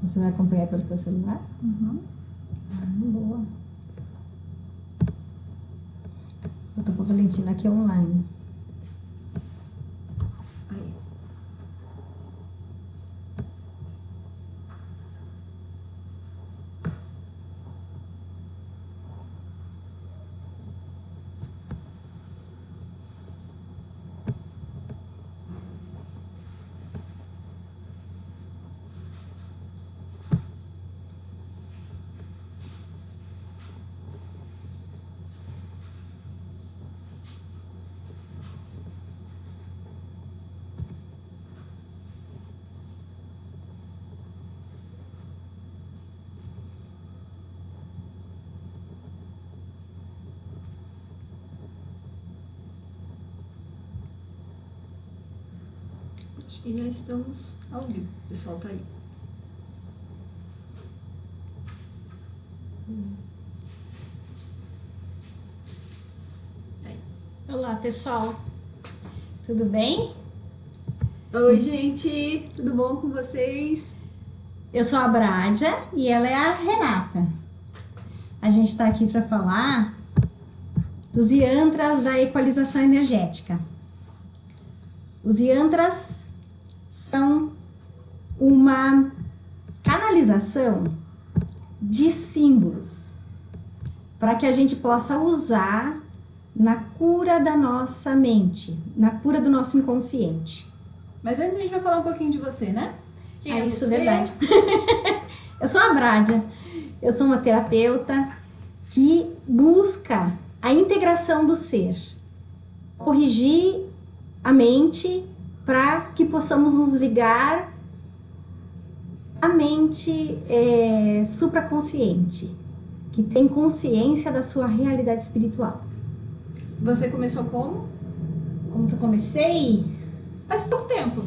Você vai acompanhar pelo teu celular? Uhum. Boa. Eu tô com a Valentina aqui online. Aí. Acho que já estamos ao vivo. O pessoal tá aí. Olá, pessoal. Tudo bem? Oi, gente. Tudo bom com vocês? Eu sou a Brádia e ela é a Renata. A gente está aqui para falar dos yantras da equalização energética. Os yantras são uma canalização de símbolos para que a gente possa usar na cura da nossa mente, na cura do nosso inconsciente. Mas antes a gente vai falar um pouquinho de você, né? Quem é Isso, você? verdade. Eu sou a Brádia, eu sou uma terapeuta que busca a integração do ser, corrigir a mente para que possamos nos ligar à mente supraconsciente, que tem consciência da sua realidade espiritual. Você começou como? Como que eu comecei? Faz pouco tempo.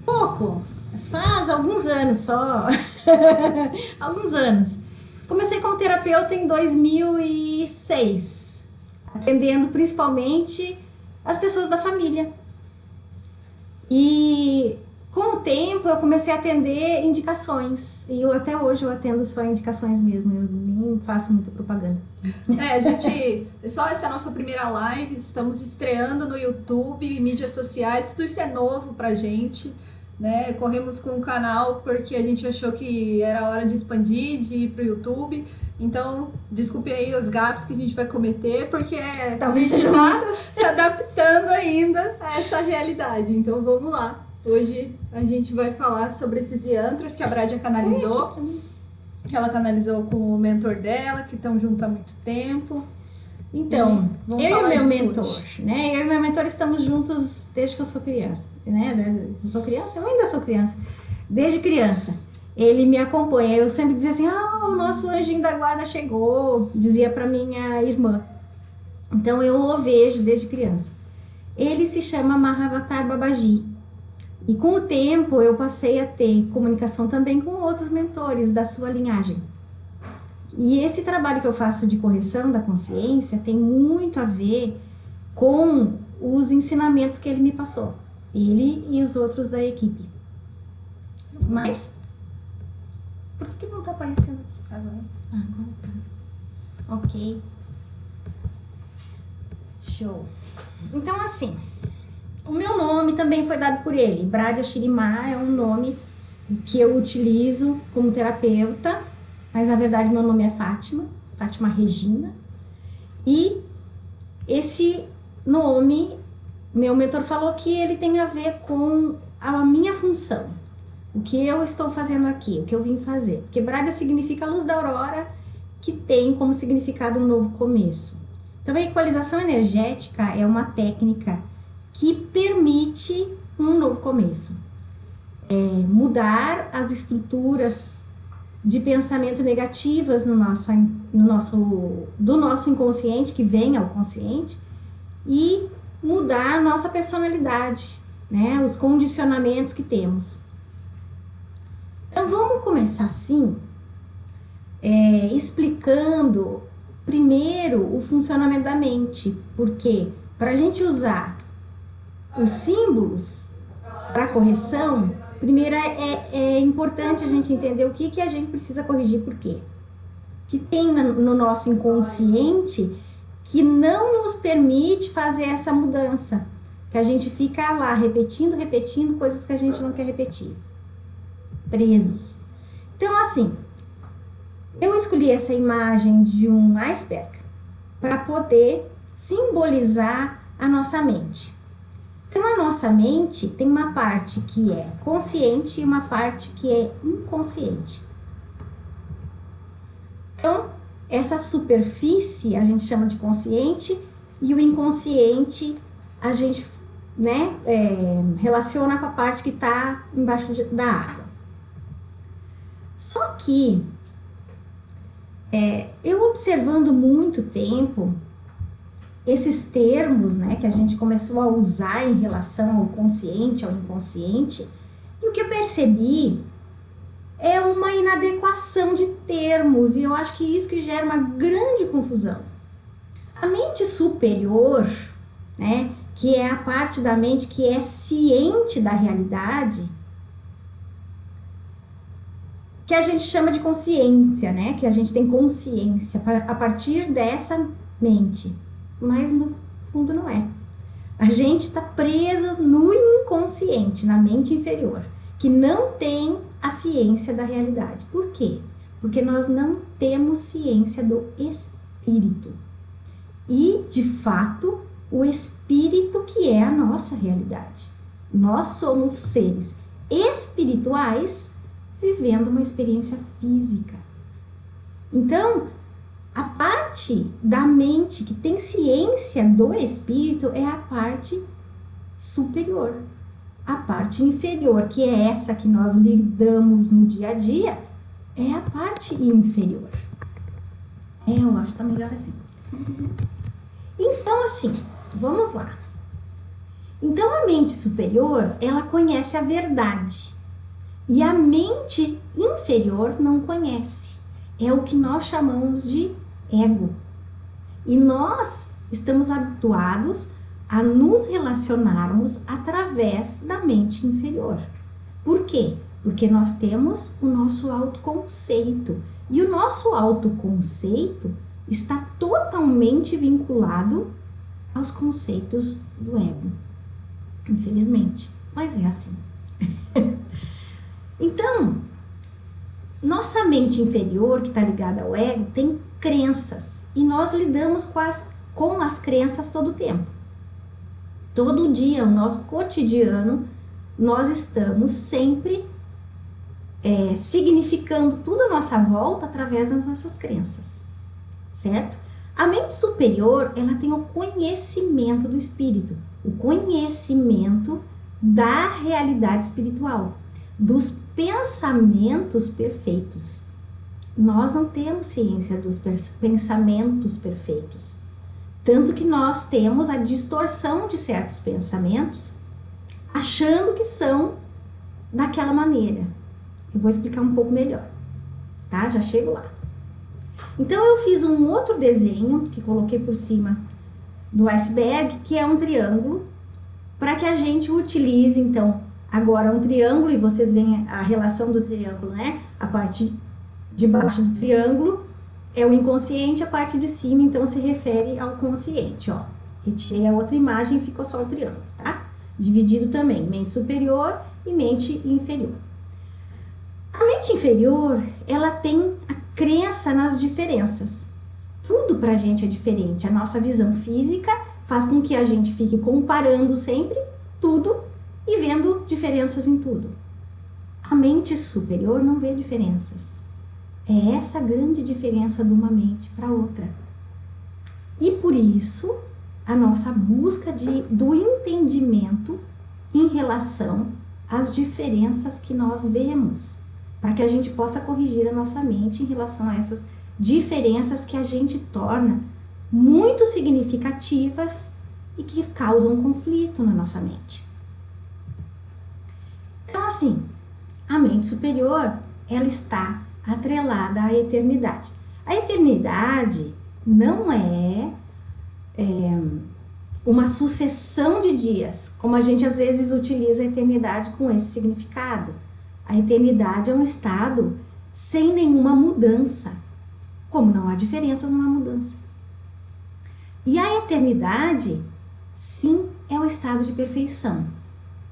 Pouco, faz alguns anos só, alguns anos. Comecei como terapeuta em 2006, atendendo principalmente as pessoas da família. E com o tempo eu comecei a atender indicações, e até hoje eu atendo só indicações mesmo, eu nem faço muita propaganda. Pessoal, essa é a nossa primeira live, estamos estreando no YouTube, mídias sociais, tudo isso é novo pra gente, né? Corremos com o canal porque a gente achou que era hora de expandir, de ir pro YouTube, então desculpe aí os gafes que a gente vai cometer, porque Talvez a gente sejam tá muitas. se adaptando ainda a essa realidade, então vamos lá. Hoje a gente vai falar sobre esses yantras que a Brádia canalizou, que ela canalizou com o mentor dela, que estão juntos há muito tempo. Então, Vamos eu e o falar meu disso mentor, hoje. né? Eu e meu mentor estamos juntos desde que eu sou criança, né? Eu sou criança? Eu ainda sou criança. Desde criança. Ele me acompanha. Eu sempre dizia assim, o nosso anjinho da guarda chegou, dizia para minha irmã. Então, eu o vejo desde criança. Ele se chama Mahavatar Babaji. E com o tempo, eu passei a ter comunicação também com outros mentores da sua linhagem. E esse trabalho que eu faço de correção da consciência tem muito a ver com os ensinamentos que ele me passou. Ele e os outros da equipe. Mas, por que não está aparecendo aqui agora? Agora tá. Ok. Show. Então, assim, o meu nome também foi dado por ele. Brádia Shirimá é um nome que eu utilizo como terapeuta, mas na verdade meu nome é Fátima Regina. E esse nome, meu mentor falou que ele tem a ver com a minha função, o que eu estou fazendo aqui, o que eu vim fazer. Porque Brádia significa luz da aurora, que tem como significado um novo começo. Então a equalização energética é uma técnica que permite um novo começo. Mudar as estruturas de pensamento negativas do nosso inconsciente, que vem ao consciente, e mudar a nossa personalidade, né? Os condicionamentos que temos. Então vamos começar assim, explicando primeiro o funcionamento da mente, porque para a gente usar os símbolos para correção, Primeiro, é importante a gente entender o que a gente precisa corrigir, por quê? Que tem no nosso inconsciente que não nos permite fazer essa mudança. Que a gente fica lá repetindo coisas que a gente não quer repetir. Presos. Então, assim, eu escolhi essa imagem de um iceberg para poder simbolizar a nossa mente. Então, a nossa mente tem uma parte que é consciente e uma parte que é inconsciente. Então, essa superfície a gente chama de consciente e o inconsciente a gente, relaciona com a parte que está embaixo da água. Só que, eu observando muito tempo esses termos, que a gente começou a usar em relação ao consciente, ao inconsciente, e o que eu percebi é uma inadequação de termos, e eu acho que isso que gera uma grande confusão. A mente superior, que é a parte da mente que é ciente da realidade, que a gente chama de consciência, que a gente tem consciência a partir dessa mente, mas no fundo não é. A gente está preso no inconsciente, na mente inferior, que não tem a ciência da realidade. Por quê? Porque nós não temos ciência do espírito. E, de fato, o espírito que é a nossa realidade. Nós somos seres espirituais vivendo uma experiência física. Então, a parte da mente que tem ciência do espírito é a parte superior. A parte inferior, que é essa que nós lidamos no dia a dia, é a parte inferior. Eu acho que tá melhor assim. Então, assim, vamos lá. Então, a mente superior, ela conhece a verdade. E a mente inferior não conhece. É o que nós chamamos de ego. E nós estamos habituados a nos relacionarmos através da mente inferior. Por quê? Porque nós temos o nosso autoconceito. E o nosso autoconceito está totalmente vinculado aos conceitos do ego. Infelizmente, mas é assim. Então, nossa mente inferior, que está ligada ao ego, tem crenças. E nós lidamos com as crenças todo o tempo. Todo dia, o nosso cotidiano, nós estamos sempre significando tudo à nossa volta através das nossas crenças, certo? A mente superior, ela tem o conhecimento do espírito, o conhecimento da realidade espiritual, dos pensamentos perfeitos. Nós não temos ciência dos pensamentos perfeitos. Tanto que nós temos a distorção de certos pensamentos, achando que são daquela maneira. Eu vou explicar um pouco melhor, tá? Já chego lá. Então, eu fiz um outro desenho, que coloquei por cima do iceberg, que é um triângulo, para que a gente utilize, então, agora um triângulo, e vocês veem a relação do triângulo, A parte de baixo do triângulo é o inconsciente, a parte de cima, então, se refere ao consciente, ó. Retirei a outra imagem e ficou só o triângulo, tá? Dividido também, mente superior e mente inferior. A mente inferior, ela tem a crença nas diferenças. Tudo pra gente é diferente. A nossa visão física faz com que a gente fique comparando sempre tudo e vendo diferenças em tudo. A mente superior não vê diferenças. É essa a grande diferença de uma mente para outra. E por isso, a nossa busca do entendimento em relação às diferenças que nós vemos, para que a gente possa corrigir a nossa mente em relação a essas diferenças que a gente torna muito significativas e que causam conflito na nossa mente. Então, assim, a mente superior, ela está atrelada à eternidade. A eternidade não é uma sucessão de dias, como a gente às vezes utiliza a eternidade com esse significado. A eternidade é um estado sem nenhuma mudança. Como não há diferenças, não há mudança. E a eternidade, sim, é o estado de perfeição.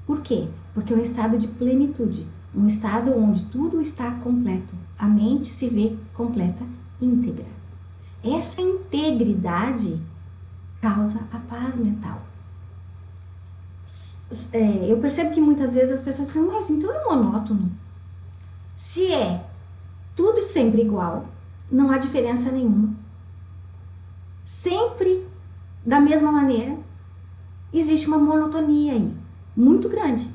Por quê? Porque é um estado de plenitude, um estado onde tudo está completo. A mente se vê completa, íntegra. Essa integridade causa a paz mental. Eu percebo que muitas vezes as pessoas dizem, mas então é monótono. Se é tudo sempre igual, não há diferença nenhuma. Sempre da mesma maneira, existe uma monotonia aí, muito grande.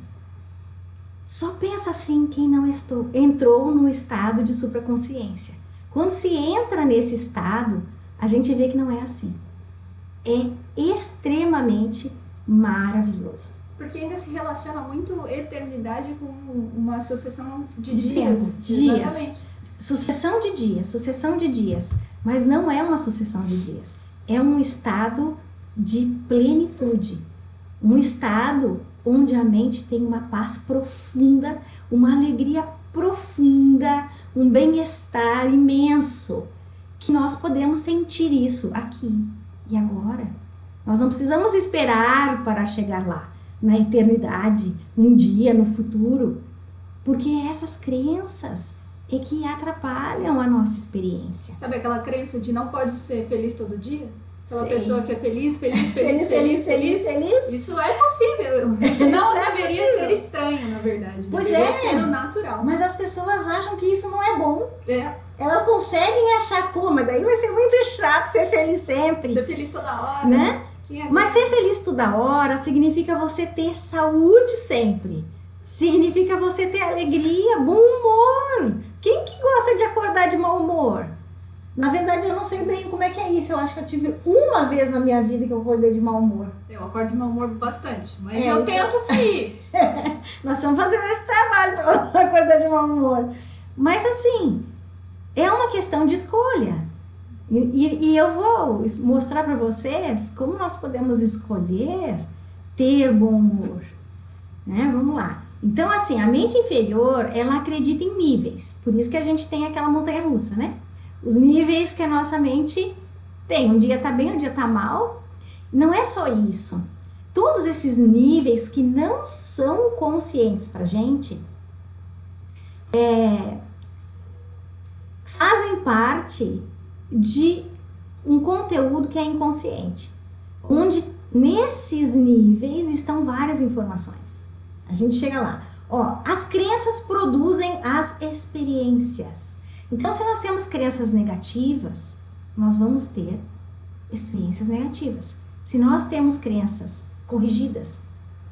Só pensa assim quem não entrou no estado de supraconsciência. Quando se entra nesse estado, a gente vê que não é assim. É extremamente maravilhoso. Porque ainda se relaciona muito eternidade com uma sucessão de dias. Exatamente. Sucessão de dias. Mas não é uma sucessão de dias. É um estado de plenitude. Um estado onde a mente tem uma paz profunda, uma alegria profunda, um bem-estar imenso. Que nós podemos sentir isso aqui e agora. Nós não precisamos esperar para chegar lá, na eternidade, um dia, no futuro, porque essas crenças é que atrapalham a nossa experiência. Sabe aquela crença de não pode ser feliz todo dia? Aquela Sei. pessoa que é feliz. Feliz. Isso é possível. Isso não deveria ser estranho, na verdade. Pois deveria ser o natural. Mas as pessoas acham que isso não é bom. É. Elas conseguem achar, pô, mas daí vai ser muito chato ser feliz sempre. Ser feliz toda hora. Né? Quem é Mas ser feliz toda hora significa você ter saúde sempre. Significa você ter alegria, bom humor. Quem que gosta de acordar de mau humor? Na verdade, eu não sei bem como é que é isso. Eu acho que eu tive uma vez na minha vida que eu acordei de mau humor. Eu acordo de mau humor bastante, mas eu tento sair. Nós estamos fazendo esse trabalho para não acordar de mau humor. Mas assim, é uma questão de escolha. E eu vou mostrar para vocês como nós podemos escolher ter bom humor. Né? Vamos lá. Então, assim, a mente inferior, ela acredita em níveis. Por isso que a gente tem aquela montanha-russa, né? Os níveis que a nossa mente tem. Um dia tá bem, um dia tá mal. Não é só isso. Todos esses níveis que não são conscientes pra gente, fazem parte de um conteúdo que é inconsciente. Onde nesses níveis estão várias informações. A gente chega lá. Ó, as crenças produzem as experiências. Então, se nós temos crenças negativas, nós vamos ter experiências negativas. Se nós temos crenças corrigidas,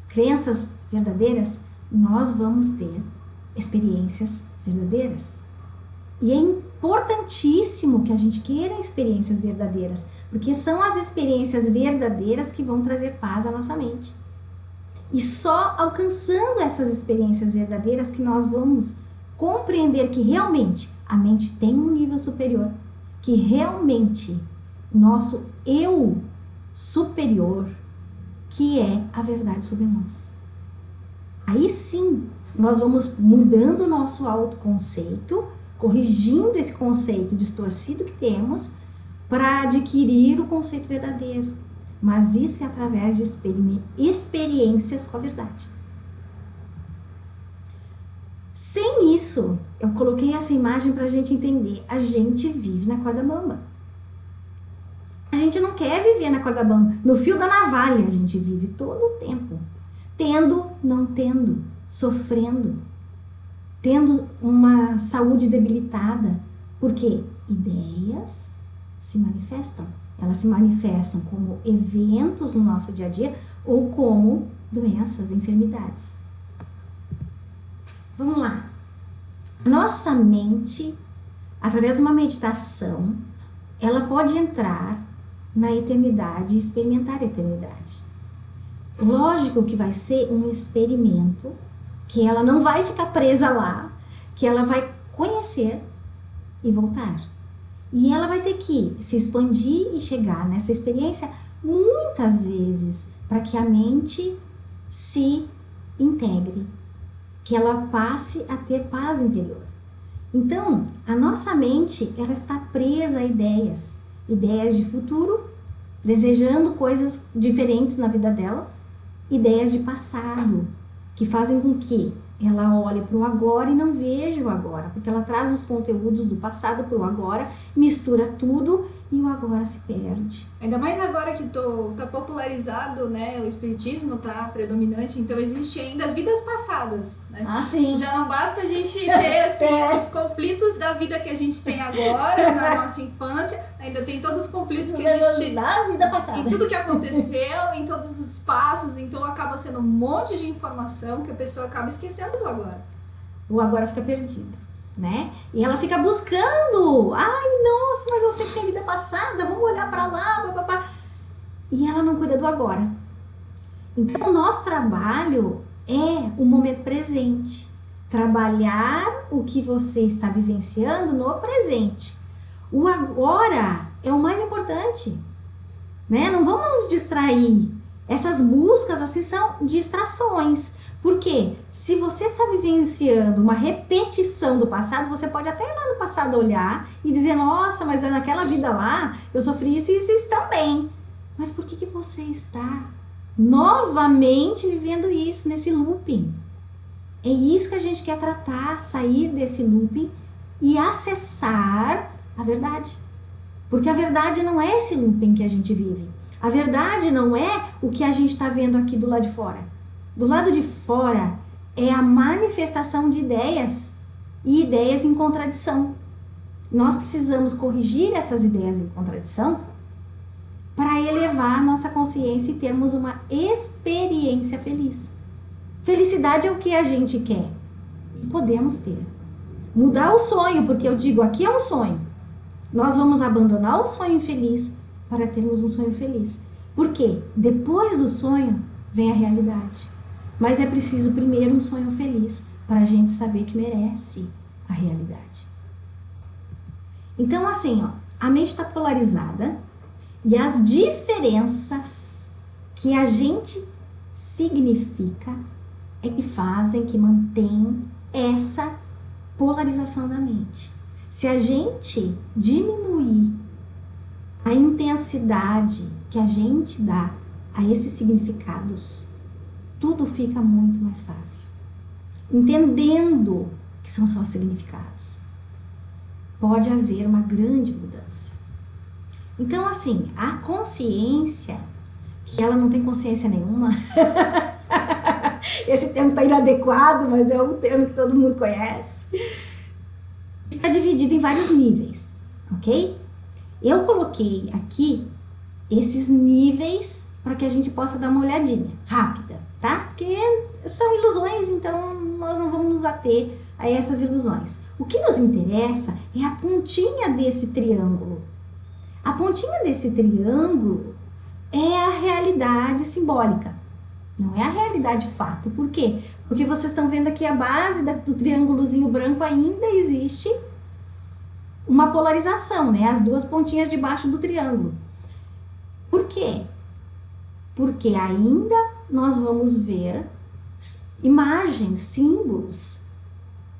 crenças verdadeiras, nós vamos ter experiências verdadeiras. E é importantíssimo que a gente queira experiências verdadeiras, porque são as experiências verdadeiras que vão trazer paz à nossa mente. E só alcançando essas experiências verdadeiras que nós vamos compreender que realmente a mente tem um nível superior, que realmente nosso eu superior, que é a verdade sobre nós. Aí sim, nós vamos mudando o nosso autoconceito, corrigindo esse conceito distorcido que temos para adquirir o conceito verdadeiro. Mas isso é através de experiências com a verdade. Sem isso, eu coloquei essa imagem para a gente entender. A gente vive na corda bamba. A gente não quer viver na corda bamba. No fio da navalha a gente vive todo o tempo. Tendo, não tendo, sofrendo. Tendo uma saúde debilitada. Porque ideias se manifestam. Elas se manifestam como eventos no nosso dia a dia ou como doenças, enfermidades. Vamos lá. Nossa mente, através de uma meditação, ela pode entrar na eternidade e experimentar a eternidade. Lógico que vai ser um experimento, que ela não vai ficar presa lá, que ela vai conhecer e voltar. E ela vai ter que se expandir e chegar nessa experiência muitas vezes para que a mente se integre, que ela passe a ter paz interior. Então, a nossa mente, ela está presa a ideias de futuro, desejando coisas diferentes na vida dela, ideias de passado, que fazem com que ela olhe para o agora e não veja o agora, porque ela traz os conteúdos do passado para o agora, mistura tudo e o agora se perde. Ainda mais agora que tá popularizado, né? O espiritismo tá predominante, então existe ainda as vidas passadas, né? Ah, sim. Já não basta a gente ter assim, os conflitos da vida que a gente tem agora, na nossa infância, ainda tem todos os conflitos que existem na vida passada. em tudo que aconteceu, em todos os passos, então acaba sendo um monte de informação que a pessoa acaba esquecendo do agora. O agora fica perdido, né? E ela fica buscando. Ai, nossa, mas eu sei que tem vida passada, vamos olhar pra lá, papapá. E ela não cuida do agora. Então, o nosso trabalho é o momento presente. Trabalhar o que você está vivenciando no presente. O agora é o mais importante, né? Não vamos nos distrair. Essas buscas, assim, são distrações. Porque se você está vivenciando uma repetição do passado, você pode até ir lá no passado olhar e dizer, nossa, mas naquela vida lá, eu sofri isso e isso também. Mas por que você está novamente vivendo isso, nesse looping? É isso que a gente quer tratar, sair desse looping e acessar a verdade. Porque a verdade não é esse looping que a gente vive. A verdade não é o que a gente está vendo aqui do lado de fora. Do lado de fora é a manifestação de ideias e ideias em contradição. Nós precisamos corrigir essas ideias em contradição para elevar a nossa consciência e termos uma experiência feliz. Felicidade é o que a gente quer e podemos ter. Mudar o sonho, porque eu digo, aqui é um sonho. Nós vamos abandonar o sonho infeliz para termos um sonho feliz. Porque depois do sonho vem a realidade. Mas é preciso primeiro um sonho feliz para a gente saber que merece a realidade. Então, assim, ó, a mente está polarizada e as diferenças que a gente significa é que fazem, que mantém essa polarização da mente. Se a gente diminuir a intensidade que a gente dá a esses significados, tudo fica muito mais fácil. Entendendo que são só significados, pode haver uma grande mudança. Então, assim, a consciência, que ela não tem consciência nenhuma, esse termo está inadequado, mas é um termo que todo mundo conhece, está dividido em vários níveis, ok? Eu coloquei aqui esses níveis para que a gente possa dar uma olhadinha rápida, tá? Porque são ilusões, então nós não vamos nos ater a essas ilusões. O que nos interessa é a pontinha desse triângulo. A pontinha desse triângulo é a realidade simbólica, não é a realidade fato. Por quê? Porque vocês estão vendo aqui a base do triângulozinho branco ainda existe uma polarização, né? As duas pontinhas debaixo do triângulo. Por quê? Porque ainda nós vamos ver imagens, símbolos.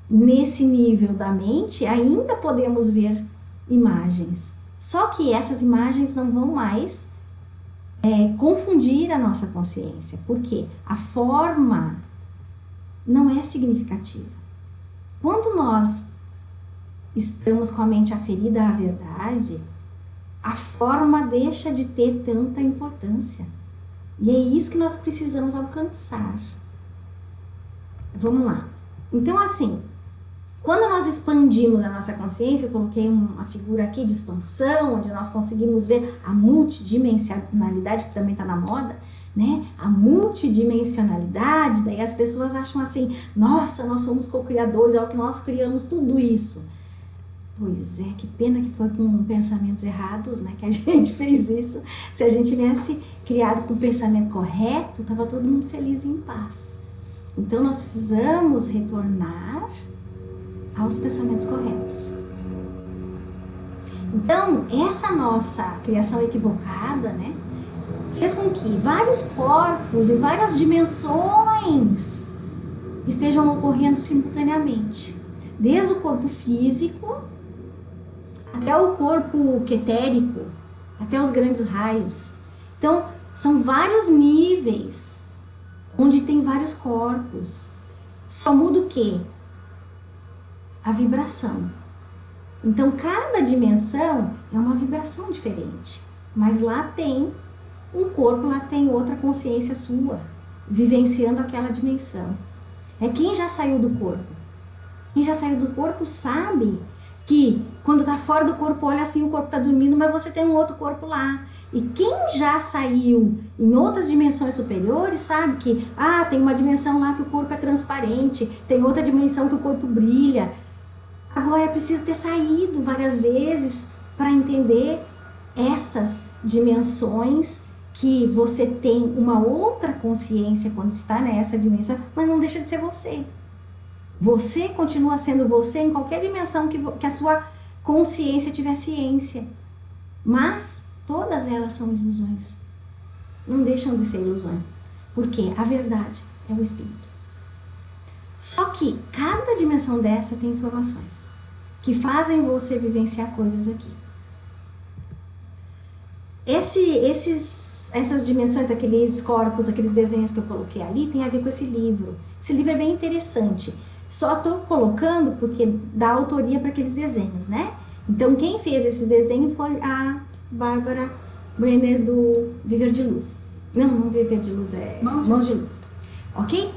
Nesse nível da mente, ainda podemos ver imagens. Só que essas imagens não vão mais confundir a nossa consciência. Porque a forma não é significativa. Quando nós estamos com a mente aferida à verdade, a forma deixa de ter tanta importância. E é isso que nós precisamos alcançar. Vamos lá. Então, assim, quando nós expandimos a nossa consciência, eu coloquei uma figura aqui de expansão, onde nós conseguimos ver a multidimensionalidade, que também está na moda, né? A multidimensionalidade, daí as pessoas acham assim, nossa, nós somos co-criadores, é o que nós criamos tudo isso. Pois é, que pena que foi com pensamentos errados, né, que a gente fez isso. Se a gente tivesse criado com o pensamento correto, estava todo mundo feliz e em paz. Então, nós precisamos retornar aos pensamentos corretos. Então, essa nossa criação equivocada, né, fez com que vários corpos e várias dimensões estejam ocorrendo simultaneamente. Desde o corpo físico até o corpo etérico, até os grandes raios. Então, são vários níveis onde tem vários corpos. Só muda o quê? A vibração. Então, cada dimensão é uma vibração diferente. Mas lá tem um corpo, lá tem outra consciência sua, vivenciando aquela dimensão. É quem já saiu do corpo. Quem já saiu do corpo sabe que quando tá fora do corpo, olha assim, o corpo tá dormindo, mas você tem um outro corpo lá. E quem já saiu em outras dimensões superiores sabe que, tem uma dimensão lá que o corpo é transparente, tem outra dimensão que o corpo brilha. Agora é preciso ter saído várias vezes para entender essas dimensões, que você tem uma outra consciência quando está nessa dimensão, mas não deixa de ser você. Você continua sendo você em qualquer dimensão que a sua consciência tiver ciência. Mas todas elas são ilusões. Não deixam de ser ilusões. Porque a verdade é o espírito. Só que cada dimensão dessa tem informações que fazem você vivenciar coisas aqui. Essas dimensões, aqueles corpos, aqueles desenhos que eu coloquei ali, tem a ver com esse livro. Esse livro é bem interessante. Só estou colocando porque dá autoria para aqueles desenhos, né? Então, quem fez esse desenho foi a Bárbara Brenner, do Viver de Luz. Não Viver de Luz, é Mãos de Luz. Ok?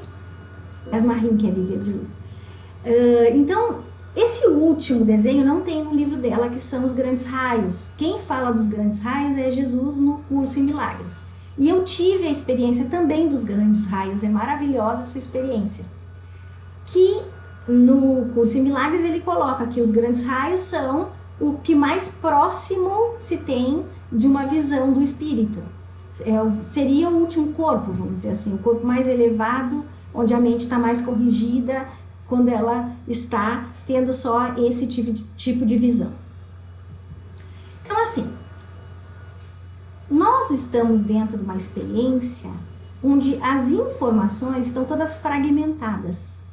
As Marim, que é Viver de Luz. Então, esse último desenho não tem no livro dela, que são os grandes raios. Quem fala dos grandes raios é Jesus no Curso em Milagres. E eu tive a experiência também dos grandes raios. É maravilhosa essa experiência. Que no Curso em Milagres ele coloca que os grandes raios são o que mais próximo se tem de uma visão do espírito. Seria o último corpo, vamos dizer assim, o corpo mais elevado, onde a mente está mais corrigida, quando ela está tendo só esse tipo de visão. Então, assim, nós estamos dentro de uma experiência onde as informações estão todas fragmentadas.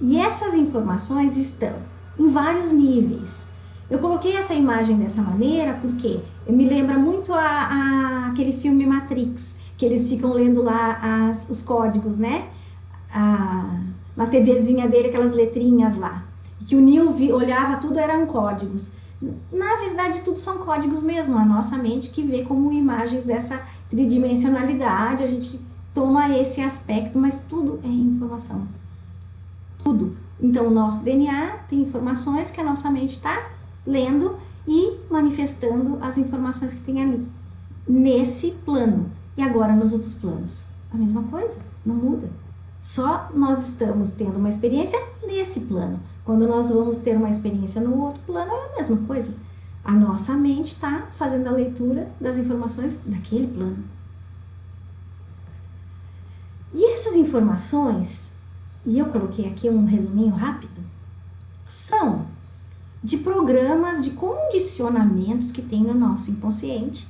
E essas informações estão em vários níveis. Eu coloquei essa imagem dessa maneira porque me lembra muito aquele filme Matrix, que eles ficam lendo lá os códigos, né? Na TVzinha dele, aquelas letrinhas lá. Que o Neo olhava, tudo eram códigos. Na verdade, tudo são códigos mesmo. A nossa mente que vê como imagens dessa tridimensionalidade, a gente toma esse aspecto, mas tudo é informação. Tudo. Então, o nosso DNA tem informações que a nossa mente está lendo e manifestando as informações que tem ali, nesse plano. E agora, nos outros planos, a mesma coisa, não muda. Só nós estamos tendo uma experiência nesse plano. Quando nós vamos ter uma experiência no outro plano, é a mesma coisa. A nossa mente está fazendo a leitura das informações daquele plano. E essas informações, e eu coloquei aqui um resuminho rápido, são de programas de condicionamentos que tem no nosso inconsciente,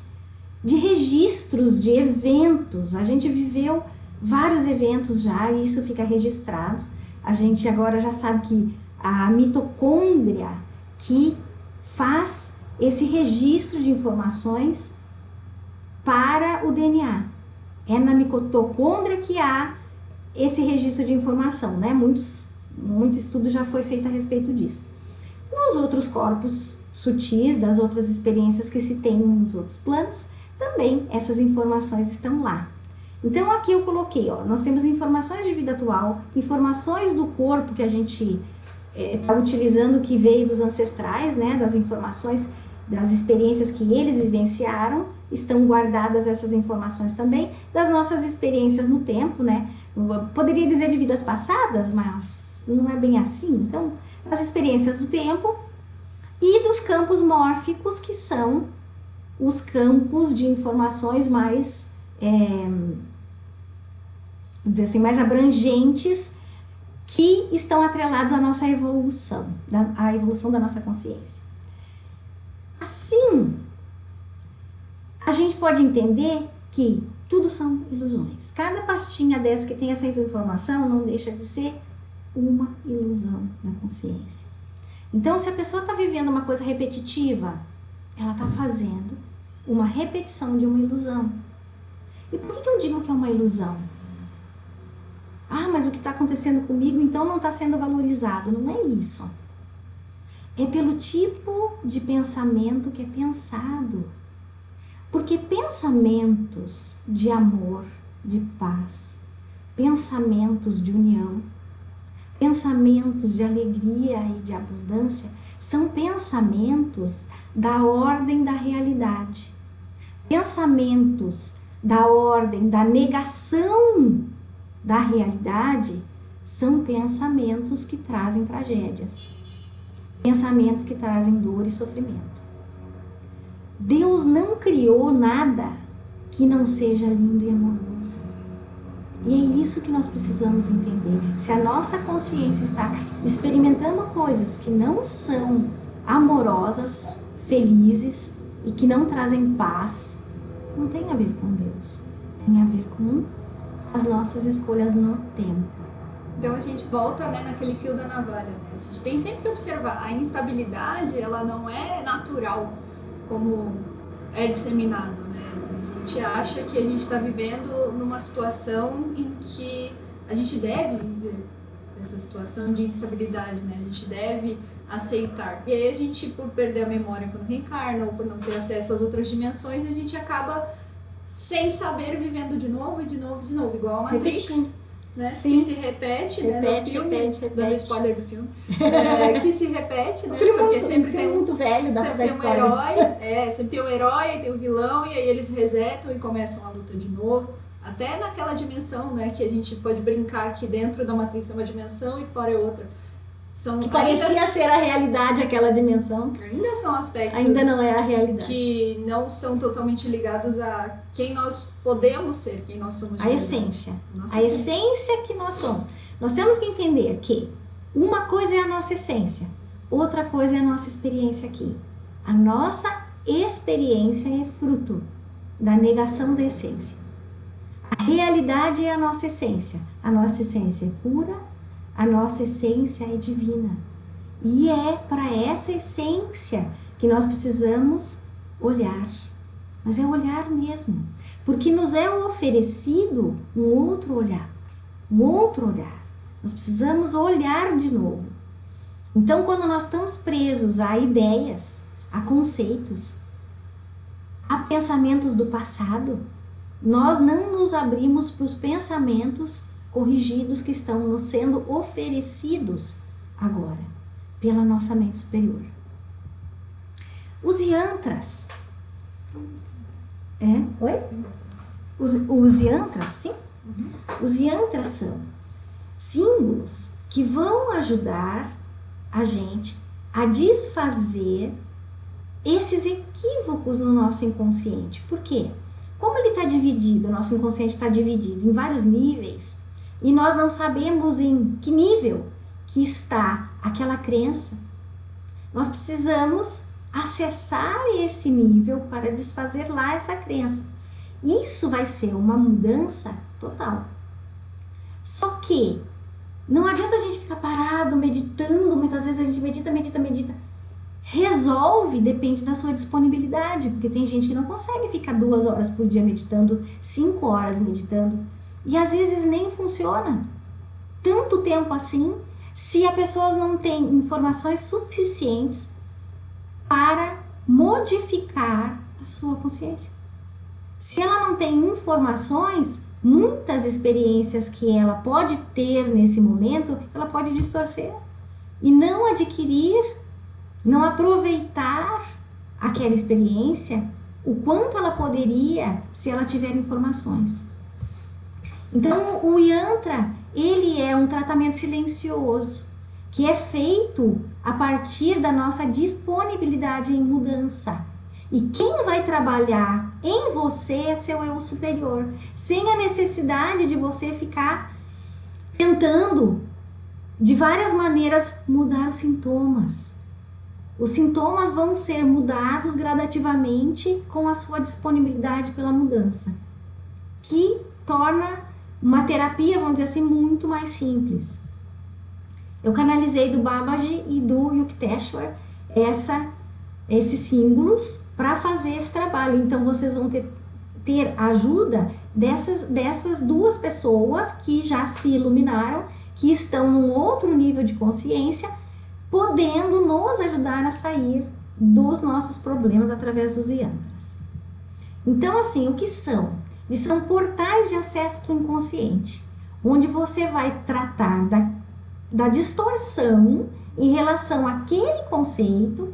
de registros de eventos. A gente viveu vários eventos já e isso fica registrado. A gente agora já sabe que a mitocôndria que faz esse registro de informações para o DNA. É na mitocôndria que há esse registro de informação, né? Muito estudo já foi feito a respeito disso. Nos outros corpos sutis, das outras experiências que se tem nos outros planos, também essas informações estão lá. Então aqui eu coloquei, nós temos informações de vida atual, informações do corpo que a gente está utilizando, que veio dos ancestrais, né? Das informações, das experiências que eles vivenciaram, estão guardadas essas informações também, das nossas experiências no tempo, né? Eu poderia dizer de vidas passadas, mas não é bem assim. Então, as experiências do tempo e dos campos mórficos, que são os campos de informações mais, vamos dizer assim, mais abrangentes, que estão atrelados à nossa evolução, à evolução da nossa consciência. Assim, a gente pode entender que tudo são ilusões. Cada pastinha dessa que tem essa informação não deixa de ser uma ilusão da consciência. Então, se a pessoa está vivendo uma coisa repetitiva, ela está fazendo uma repetição de uma ilusão. E por que eu digo que é uma ilusão? Ah, mas o que está acontecendo comigo então não está sendo valorizado. Não é isso. É pelo tipo de pensamento que é pensado. Porque pensamentos de amor, de paz, pensamentos de união, pensamentos de alegria e de abundância são pensamentos da ordem da realidade. Pensamentos da ordem da negação da realidade são pensamentos que trazem tragédias, pensamentos que trazem dor e sofrimento. Deus não criou nada que não seja lindo e amoroso. E é isso que nós precisamos entender. Se a nossa consciência está experimentando coisas que não são amorosas, felizes e que não trazem paz, não tem a ver com Deus. Tem a ver com as nossas escolhas no tempo. Então a gente volta, né, naquele fio da navalha, né? A gente tem sempre que observar, a instabilidade, ela não é natural, como é disseminado, né? A gente acha que a gente está vivendo numa situação em que a gente deve viver essa situação de instabilidade, né? A gente deve aceitar. E aí a gente, por perder a memória quando reencarna, ou por não ter acesso às outras dimensões, a gente acaba sem saber vivendo de novo, igual a Matrix, né? Sim. Que se repete, né? No filme, repete. dando spoiler do filme, que se repete, né? Porque sempre tem muito velho da sempre tem um história. herói, sempre tem um herói, tem um vilão, e aí eles resetam e começam a luta de novo. Até naquela dimensão, né, que a gente pode brincar que dentro da Matrix é uma dimensão e fora é outra. Que parecia ser a realidade, aquela dimensão. Ainda são aspectos ainda não é a realidade. Que não são totalmente ligados a quem nós podemos ser, quem nós somos. A essência. A essência que nós somos. Nós temos que entender que uma coisa é a nossa essência, outra coisa é a nossa experiência aqui. A nossa experiência é fruto da negação da essência. A realidade é a nossa essência. A nossa essência é pura, a nossa essência é divina. E é para essa essência que nós precisamos olhar. Mas é olhar mesmo. Porque nos é oferecido um outro olhar. Um outro olhar. Nós precisamos olhar de novo. Então, quando nós estamos presos a ideias, a conceitos, a pensamentos do passado, nós não nos abrimos para os pensamentos corrigidos que estão nos sendo oferecidos agora pela nossa mente superior. Os yantras. Oi? Os yantras, sim? Os yantras são símbolos que vão ajudar a gente a desfazer esses equívocos no nosso inconsciente. Por quê? Como ele está dividido, o nosso inconsciente está dividido em vários níveis, e nós não sabemos em que nível que está aquela crença, nós precisamos acessar esse nível para desfazer lá essa crença. Isso vai ser uma mudança total. Só que não adianta a gente ficar parado, meditando, muitas vezes a gente medita. Resolve, depende da sua disponibilidade, porque tem gente que não consegue ficar 2 horas por dia meditando, 5 horas meditando, e às vezes nem funciona tanto tempo assim, se a pessoa não tem informações suficientes para modificar a sua consciência. Se ela não tem informações, muitas experiências que ela pode ter nesse momento, ela pode distorcer e não adquirir, não aproveitar aquela experiência o quanto ela poderia se ela tiver informações. Então, o Yantra, ele é um tratamento silencioso, que é feito a partir da nossa disponibilidade em mudança. E quem vai trabalhar em você é seu eu superior, sem a necessidade de você ficar tentando, de várias maneiras, mudar os sintomas. Os sintomas vão ser mudados gradativamente com a sua disponibilidade pela mudança. que torna uma terapia, vamos dizer assim, muito mais simples. Eu canalizei do Babaji e do Yukteswar esses símbolos para fazer esse trabalho. Então vocês vão ter ajuda dessas duas pessoas que já se iluminaram, que estão num outro nível de consciência, podendo nos ajudar a sair dos nossos problemas através dos yantras. Então, assim, o que são? Eles são portais de acesso para o inconsciente, onde você vai tratar da distorção em relação àquele conceito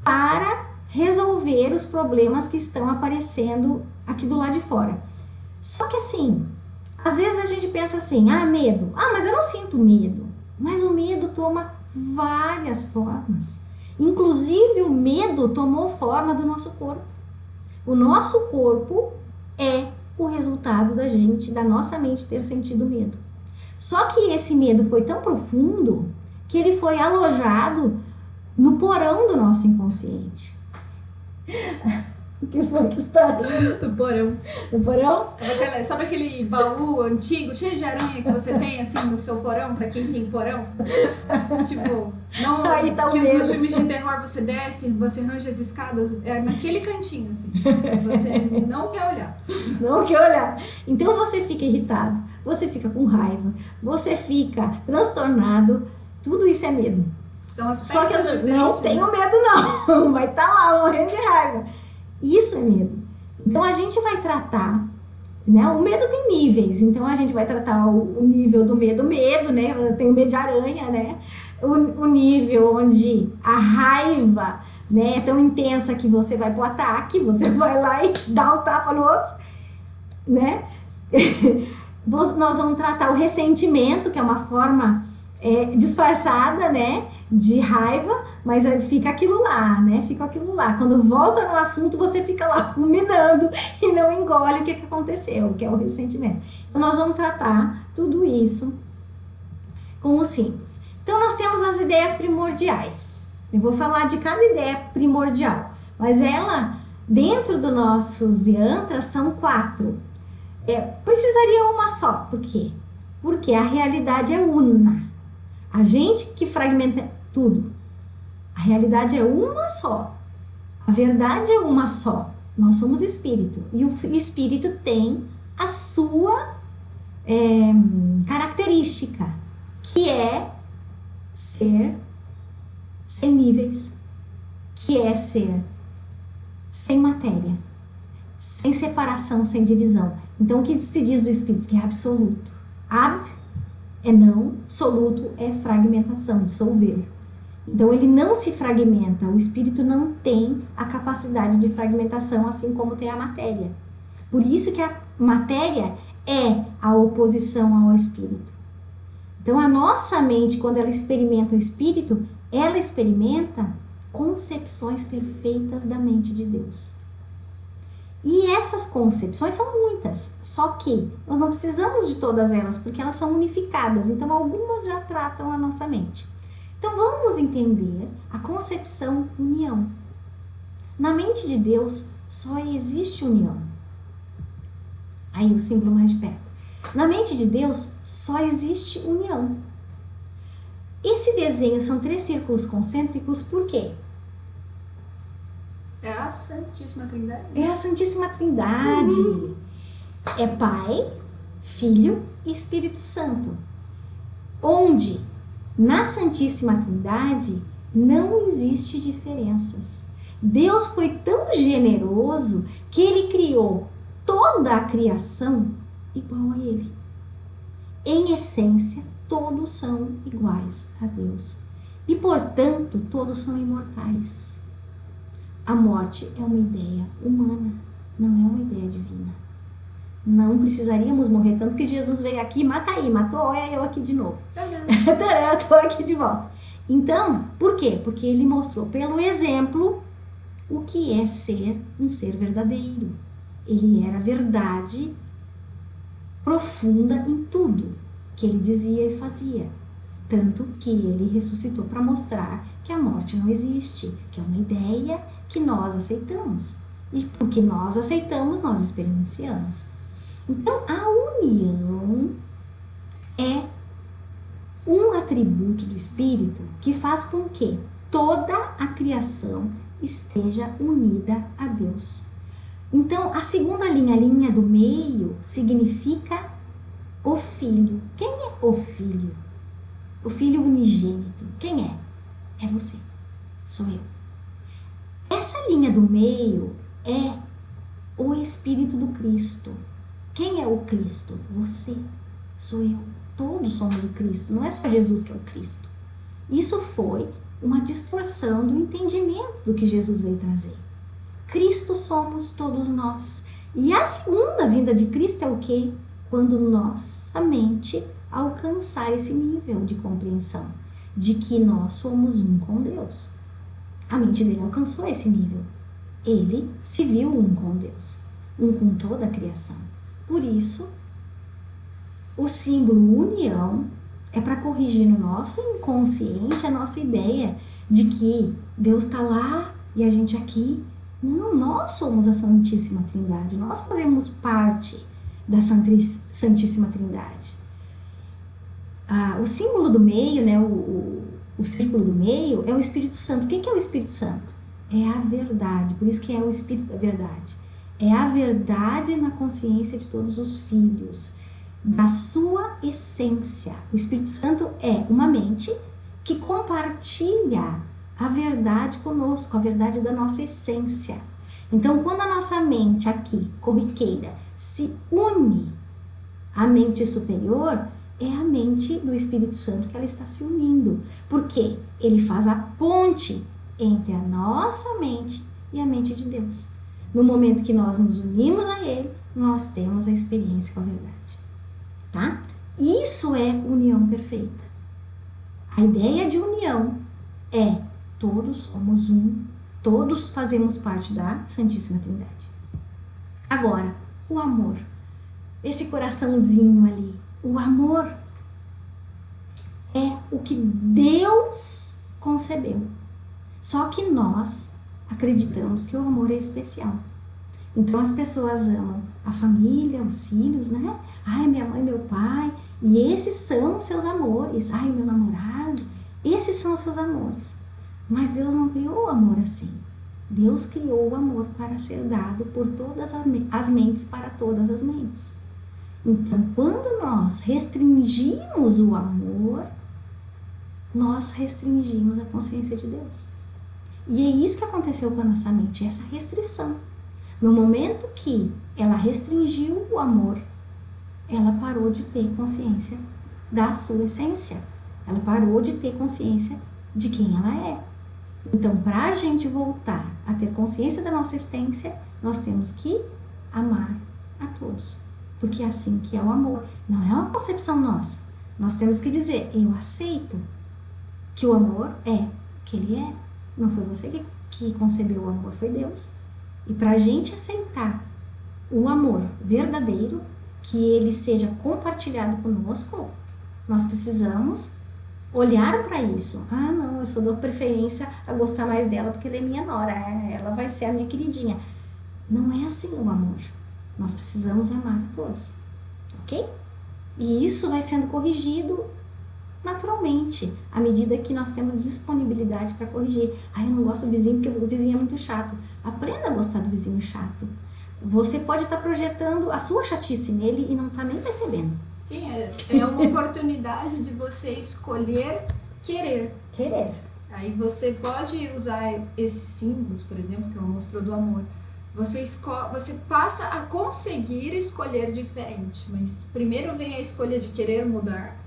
para resolver os problemas que estão aparecendo aqui do lado de fora. Só que assim, às vezes a gente pensa assim, medo. Mas eu não sinto medo. Mas o medo toma várias formas. Inclusive o medo tomou forma do nosso corpo. O nosso corpo é o resultado da nossa mente ter sentido medo. Só que esse medo foi tão profundo que ele foi alojado no porão do nosso inconsciente. O que foi que tá rindo? Do porão. Do porão? Sabe aquele baú antigo, cheio de aranha que você tem, assim, no seu porão, pra quem tem porão? Tipo, não, aí tá que medo. Nos filmes de terror você desce, você arranja as escadas, é naquele cantinho, assim. Você não quer olhar. Não quer olhar. Então você fica irritado, você fica com raiva, você fica transtornado, tudo isso é medo. São aspectos Só que eu não tenho medo não, vai estar lá morrendo de raiva. Isso é medo. Então a gente vai tratar, né? O medo tem níveis, então a gente vai tratar o nível do medo, né? Eu tenho medo de aranha, né? O nível onde a raiva, né, é tão intensa que você vai pro ataque, você vai lá e dá um tapa no outro, né? Nós vamos tratar o ressentimento, que é uma forma disfarçada, né, de raiva, mas fica aquilo lá, né, fica aquilo lá. Quando volta no assunto, você fica lá ruminando e não engole o que aconteceu, que é o ressentimento. Então, nós vamos tratar tudo isso com os símbolos. Então, nós temos as ideias primordiais. Eu vou falar de cada ideia primordial, mas ela, dentro dos nossos yantras, são 4. Precisaria uma só, por quê? Porque a realidade é una. A gente que fragmenta tudo. A realidade é uma só. A verdade é uma só. Nós somos espírito. E o espírito tem a sua característica, que é ser sem níveis, que é ser sem matéria, sem separação, sem divisão. Então, o que se diz do espírito? Que é absoluto. Ab é não, soluto é fragmentação, dissolver. Então ele não se fragmenta, o espírito não tem a capacidade de fragmentação, assim como tem a matéria. Por isso que a matéria é a oposição ao espírito. Então a nossa mente, quando ela experimenta o espírito, ela experimenta concepções perfeitas da mente de Deus. E essas concepções são muitas, só que nós não precisamos de todas elas, porque elas são unificadas, então algumas já tratam a nossa mente. Então vamos entender a concepção união. Na mente de Deus só existe união. Aí o símbolo mais de perto. Na mente de Deus só existe união. Esse desenho são 3 círculos concêntricos, por quê? É a Santíssima Trindade. É a Santíssima Trindade. É Pai, Filho e Espírito Santo. Onde, na Santíssima Trindade, não existe diferenças. Deus foi tão generoso que Ele criou toda a criação igual a Ele. Em essência, todos são iguais a Deus. E, portanto, todos são imortais. A morte é uma ideia humana, não é uma ideia divina. Não precisaríamos morrer tanto que Jesus veio aqui, mata aí, matou, eu aqui de novo. Eu tô aqui de volta. Então, por quê? Porque ele mostrou pelo exemplo o que é ser um ser verdadeiro. Ele era verdade profunda em tudo que ele dizia e fazia. Tanto que ele ressuscitou para mostrar que a morte não existe, que é uma ideia que nós aceitamos. E porque nós aceitamos, nós experienciamos. Então, a união é um atributo do Espírito que faz com que toda a criação esteja unida a Deus. Então, a segunda linha, a linha do meio, significa o Filho. Quem é o Filho? O Filho unigênito. Quem é? É você. Sou eu. Essa linha do meio é o Espírito do Cristo. Quem é o Cristo? Você. Sou eu. Todos somos o Cristo. Não é só Jesus que é o Cristo. Isso foi uma distorção do entendimento do que Jesus veio trazer. Cristo somos todos nós. E a segunda vinda de Cristo é o quê? Quando nossa mente alcançar esse nível de compreensão de que nós somos um com Deus. A mente dele alcançou esse nível. Ele se viu um com Deus, um com toda a criação. Por isso, o símbolo união é para corrigir no nosso inconsciente a nossa ideia de que Deus está lá e a gente aqui. Não, nós somos a Santíssima Trindade, nós fazemos parte da Santíssima Trindade. O símbolo do meio, né, o círculo do meio é o Espírito Santo. O que é o Espírito Santo? É a verdade, por isso que é o Espírito da verdade. É a verdade na consciência de todos os filhos, da sua essência. O Espírito Santo é uma mente que compartilha a verdade conosco, a verdade da nossa essência. Então, quando a nossa mente aqui, corriqueira, se une à mente superior, é a mente do Espírito Santo que ela está se unindo. Porque ele faz a ponte entre a nossa mente e a mente de Deus. No momento que nós nos unimos a ele, nós temos a experiência com a verdade. Tá? Isso é união perfeita. A ideia de união é todos somos um, todos fazemos parte da Santíssima Trindade. Agora, o amor. Esse coraçãozinho ali. O amor é o que Deus concebeu. Só que nós acreditamos que o amor é especial. Então as pessoas amam a família, os filhos, né? Ai, minha mãe, meu pai. E esses são os seus amores. Ai, meu namorado. Esses são os seus amores. Mas Deus não criou o amor assim. Deus criou o amor para ser dado por todas as mentes, para todas as mentes. Então, quando nós restringimos o amor, nós restringimos a consciência de Deus. E é isso que aconteceu com a nossa mente, essa restrição. No momento que ela restringiu o amor, ela parou de ter consciência da sua essência. Ela parou de ter consciência de quem ela é. Então, para a gente voltar a ter consciência da nossa essência, nós temos que amar a todos. Porque é assim que é o amor. Não é uma concepção nossa. Nós temos que dizer, eu aceito que o amor é o que ele é. Não foi você que concebeu o amor, foi Deus. E para a gente aceitar o amor verdadeiro, que ele seja compartilhado conosco, nós precisamos olhar para isso. Ah, não, eu só dou preferência a gostar mais dela porque ela é minha nora, ela vai ser a minha queridinha. Não é assim o amor. Nós precisamos amar a todos, ok? E isso vai sendo corrigido naturalmente, à medida que nós temos disponibilidade para corrigir. Ah, eu não gosto do vizinho porque o vizinho é muito chato. Aprenda a gostar do vizinho chato. Você pode estar projetando a sua chatice nele e não está nem percebendo. Sim, é uma oportunidade de você escolher querer. Querer. Aí você pode usar esses símbolos, por exemplo, que ela mostrou do amor. Você passa a conseguir escolher diferente, mas primeiro vem a escolha de querer mudar,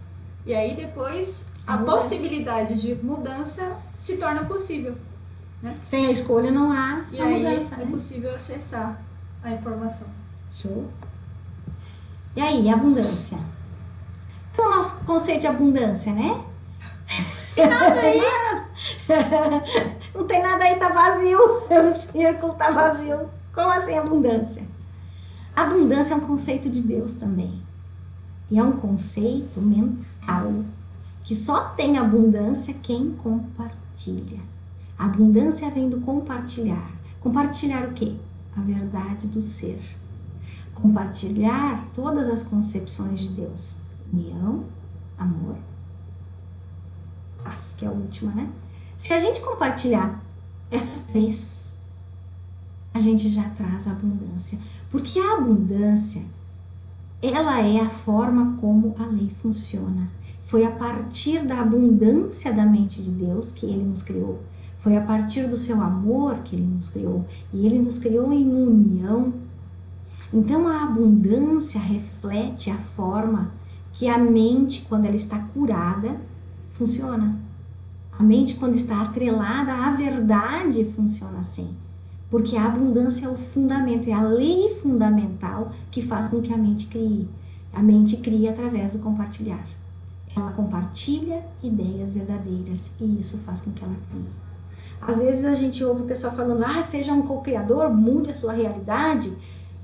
e aí depois a possibilidade de mudança se torna possível, né? Sem a escolha não há e a aí mudança, é né? possível acessar a informação. Show. E aí, abundância. Então, o nosso conceito de abundância, né? Tem nada aí. Não tem nada aí, tá vazio. O círculo tá vazio. Como assim abundância? Abundância é um conceito de Deus também. E é um conceito mental. Que só tem abundância quem compartilha. A abundância vem do compartilhar. Compartilhar o quê? A verdade do ser. compartilhar todas as concepções de Deus. União, amor, paz, que é a última, né? Se a gente compartilhar essas 3, a gente já traz a abundância. Porque a abundância, ela é a forma como a lei funciona. Foi a partir da abundância da mente de Deus que Ele nos criou. Foi a partir do seu amor que Ele nos criou. E Ele nos criou em união. Então a abundância reflete a forma que a mente, quando ela está curada, funciona. A mente, quando está atrelada à verdade, funciona assim. Porque a abundância é o fundamento, é a lei fundamental que faz com que a mente crie. A mente cria através do compartilhar. Ela compartilha ideias verdadeiras e isso faz com que ela crie. Às vezes a gente ouve o pessoal falando, seja um co-criador, mude a sua realidade.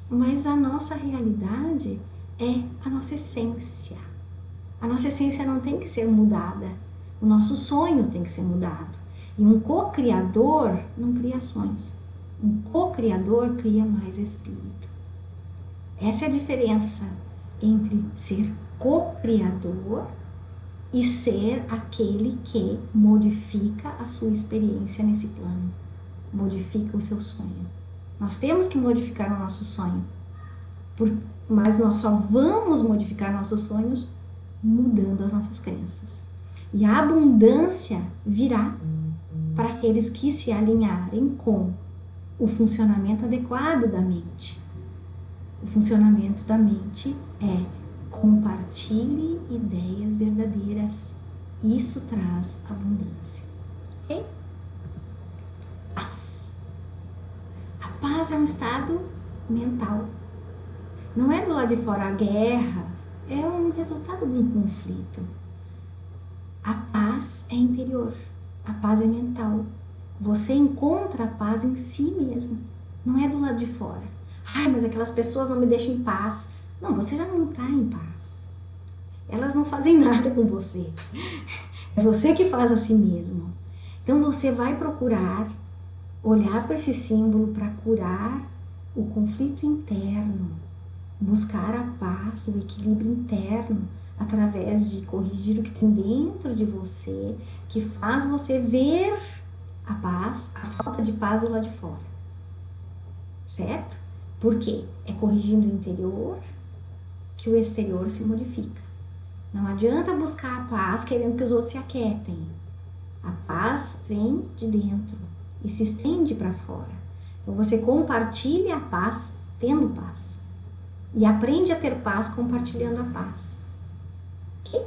Mas a nossa realidade é a nossa essência. A nossa essência não tem que ser mudada. O nosso sonho tem que ser mudado. E um co-criador não cria sonhos. Um co-criador cria mais espírito. Essa é a diferença entre ser co-criador e ser aquele que modifica a sua experiência nesse plano. Modifica o seu sonho. Nós temos que modificar o nosso sonho. Mas nós só vamos modificar nossos sonhos mudando as nossas crenças. E a abundância virá para aqueles que se alinharem com o funcionamento adequado da mente. O funcionamento da mente é compartilhe ideias verdadeiras. Isso traz abundância. Ok? Paz. A paz é um estado mental. Não é do lado de fora. A guerra é um resultado de um conflito. A paz é interior. A paz é mental. Você encontra a paz em si mesmo. Não é do lado de fora. Mas aquelas pessoas não me deixam em paz. Não, você já não está em paz. Elas não fazem nada com você. É você que faz a si mesmo. Então você vai procurar olhar para esse símbolo para curar o conflito interno. Buscar a paz, o equilíbrio interno, através de corrigir o que tem dentro de você, que faz você ver a paz, a falta de paz do lado de fora. Certo? Por quê? É corrigindo o interior que o exterior se modifica. Não adianta buscar a paz querendo que os outros se aquietem. A paz vem de dentro e se estende para fora. Então você compartilha a paz tendo paz. E aprende a ter paz compartilhando a paz. Ok?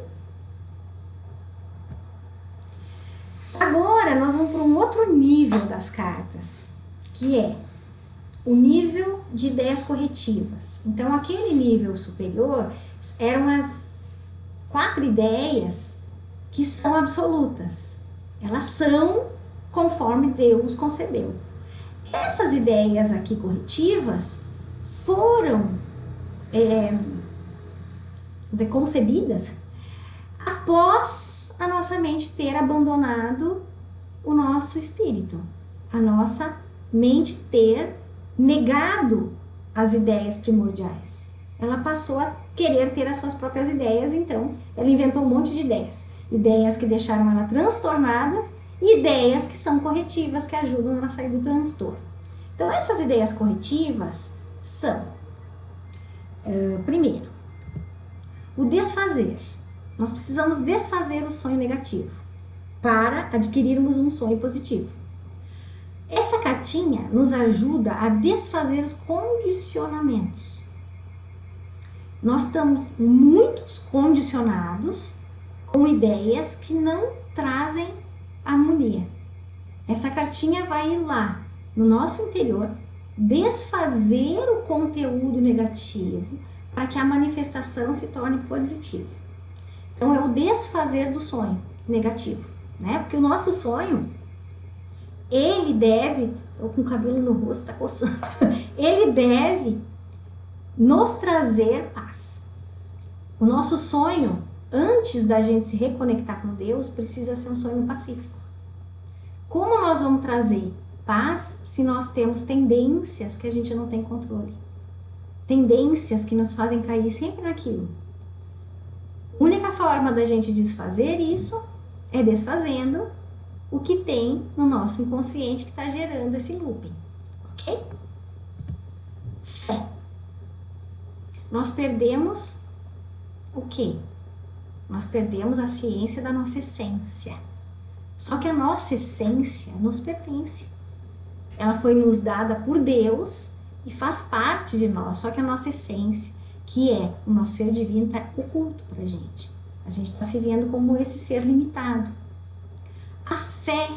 Agora nós vamos para um outro nível das cartas, que é o nível de ideias corretivas. Então aquele nível superior eram as 4 ideias que são absolutas. Elas são conforme Deus concebeu. Essas ideias aqui corretivas foram concebidas após a nossa mente ter abandonado o nosso espírito, a nossa mente ter negado as ideias primordiais. Ela passou a querer ter as suas próprias ideias, então ela inventou um monte de ideias. Ideias que deixaram ela transtornada e ideias que são corretivas, que ajudam ela a sair do transtorno. Então essas ideias corretivas são, primeiro, o desfazer. Nós precisamos desfazer o sonho negativo para adquirirmos um sonho positivo. Essa cartinha nos ajuda a desfazer os condicionamentos. Nós estamos muito condicionados com ideias que não trazem harmonia. Essa cartinha vai ir lá no nosso interior desfazer o conteúdo negativo para que a manifestação se torne positiva. Então é o desfazer do sonho negativo, né? Porque o nosso sonho, ele deve, tô com o cabelo no rosto, tá coçando, ele deve nos trazer paz. O nosso sonho, antes da gente se reconectar com Deus, precisa ser um sonho pacífico. Como nós vamos trazer paz se nós temos tendências que a gente não tem controle? tendências que nos fazem cair sempre naquilo. A única forma da gente desfazer isso é desfazendo o que tem no nosso inconsciente que está gerando esse looping, ok? Fé. Nós perdemos o quê? Nós perdemos a ciência da nossa essência. Só que a nossa essência nos pertence. Ela foi nos dada por Deus e faz parte de nós. Só que a nossa essência, que é o nosso ser divino, está oculto para a gente. A gente está se vendo como esse ser limitado. A fé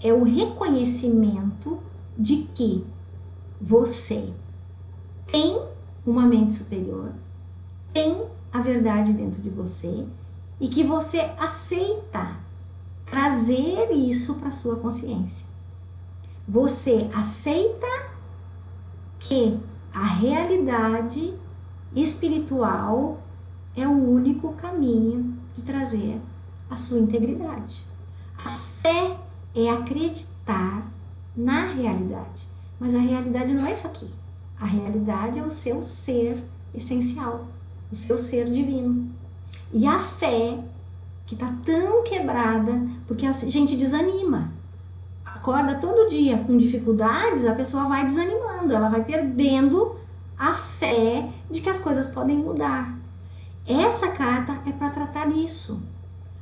é o reconhecimento de que você tem uma mente superior, tem a verdade dentro de você e que você aceita trazer isso para sua consciência. Você aceita que a realidade espiritual é o único caminho de trazer a sua integridade. A fé é acreditar na realidade, mas a realidade não é isso aqui. A realidade é o seu ser essencial, o seu ser divino. E a fé, que está tão quebrada, porque a gente desanima. Acorda todo dia com dificuldades, a pessoa vai desanimando, ela vai perdendo a fé de que as coisas podem mudar. Essa carta é para tratar isso.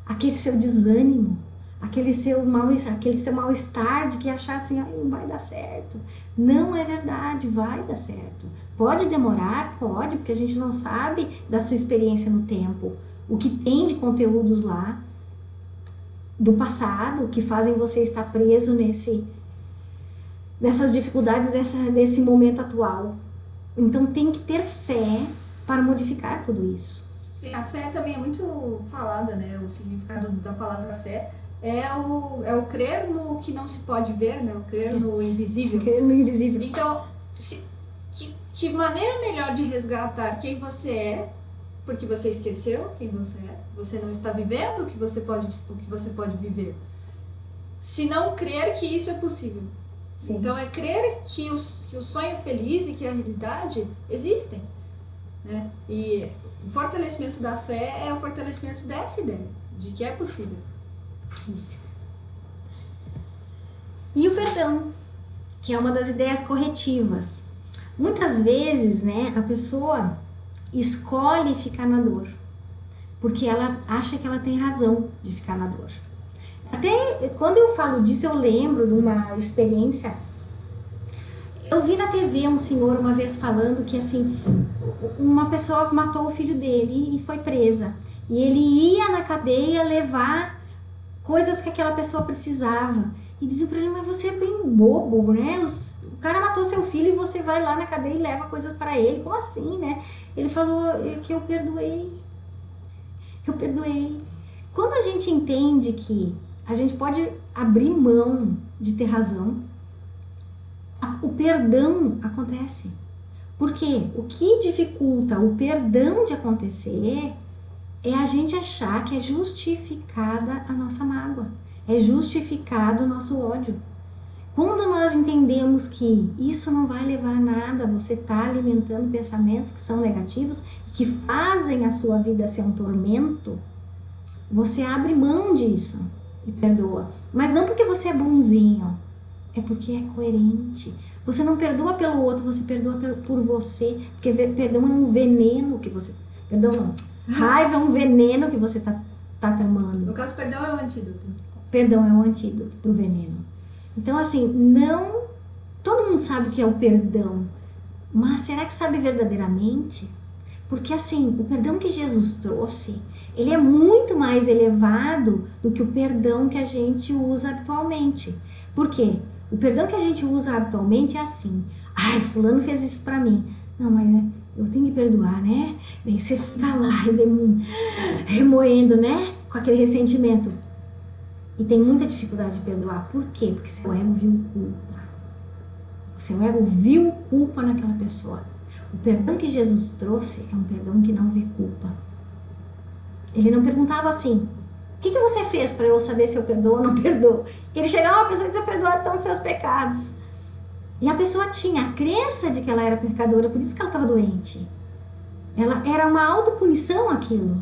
Aquele seu desânimo, aquele seu mal-estar de que achar assim, não vai dar certo. Não é verdade, vai dar certo. Pode demorar? Pode, porque a gente não sabe da sua experiência no tempo. O que tem de conteúdos lá do passado que fazem você estar preso nessas dificuldades desse momento atual. Então tem que ter fé para modificar tudo isso. Sim, a fé também é muito falada, né? O significado da palavra fé é o crer no que não se pode ver, né? O crer no invisível. Crer no invisível. Então, que maneira melhor de resgatar quem você é, porque você esqueceu quem você é, você não está vivendo o que você pode viver, se não crer que isso é possível. Sim. Então é crer que o sonho feliz e que a realidade existem, né? E o fortalecimento da fé é o fortalecimento dessa ideia, de que é possível. Isso. E o perdão, que é uma das ideias corretivas. Muitas vezes, né, a pessoa escolhe ficar na dor, porque ela acha que ela tem razão de ficar na dor. Até quando eu falo disso, eu lembro de uma experiência. Eu vi na TV um senhor uma vez falando que, assim, uma pessoa matou o filho dele e foi presa. E ele ia na cadeia levar coisas que aquela pessoa precisava. E diziam pra ele, mas você é bem bobo, né? O cara matou seu filho e você vai lá na cadeia e leva coisas para ele. Como assim, né? Ele falou que eu perdoei. Eu perdoei. Quando a gente entende que a gente pode abrir mão de ter razão, o perdão acontece. Por quê? O que dificulta o perdão de acontecer é a gente achar que é justificada a nossa mágoa, é justificado o nosso ódio. Quando nós entendemos que isso não vai levar a nada, você está alimentando pensamentos que são negativos, que fazem a sua vida ser um tormento, você abre mão disso e perdoa. Mas não porque você é bonzinho, é porque é coerente. Você não perdoa pelo outro, você perdoa por você, porque perdão é um veneno que você... Perdão não. Raiva é um veneno que você tá tomando. No caso, perdão é o antídoto. Perdão é um antídoto pro veneno. Então, assim, não... Todo mundo sabe o que é o perdão, mas será que sabe verdadeiramente? Porque, assim, o perdão que Jesus trouxe, ele é muito mais elevado do que o perdão que a gente usa habitualmente. Por quê? O perdão que a gente usa habitualmente é assim. Ai, fulano fez isso pra mim. Não, mas eu tenho que perdoar, né? Daí você fica lá remoendo, né? Com aquele ressentimento. E tem muita dificuldade de perdoar. Por quê? Porque seu ego viu culpa. O seu ego viu culpa naquela pessoa. O perdão que Jesus trouxe é um perdão que não vê culpa. Ele não perguntava assim, o que você fez para eu saber se eu perdoo ou não perdoo? Ele chegava a uma pessoa e dizia, perdoa então os seus pecados. E a pessoa tinha a crença de que ela era pecadora, por isso que ela estava doente. Ela era uma autopunição aquilo.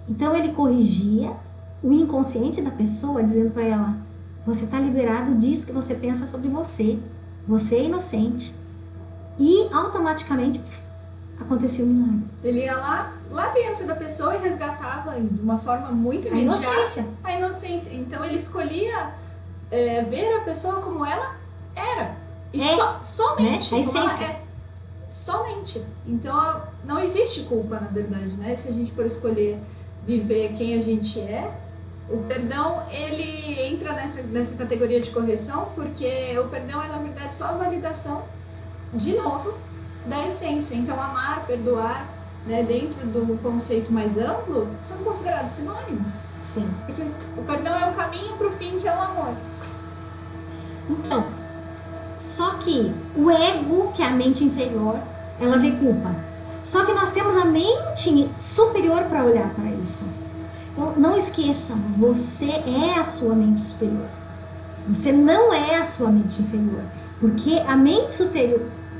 Então ele corrigia o inconsciente da pessoa, dizendo para ela: você está liberado disso que você pensa sobre você. Você é inocente. E automaticamente acontecia o milagre. Ele ia lá dentro da pessoa e resgatava de uma forma muito imediata a inocência. Então ele escolhia ver a pessoa como ela era. E somente né? A como ela essência. é. Somente. Então não existe culpa, na verdade, né? Se a gente for escolher viver quem a gente é, o perdão, ele entra nessa categoria de correção, porque o perdão é, na verdade, só a validação, de novo, da essência. Então, amar, perdoar, né, dentro do conceito mais amplo, são considerados sinônimos. Sim. Porque o perdão é o caminho para o fim, que é o amor. Então, só que o ego, que é a mente inferior, ela vê culpa. Só que nós temos a mente superior para olhar para isso. Então, não esqueçam, você é a sua mente superior. Você não é a sua mente inferior. Porque a mente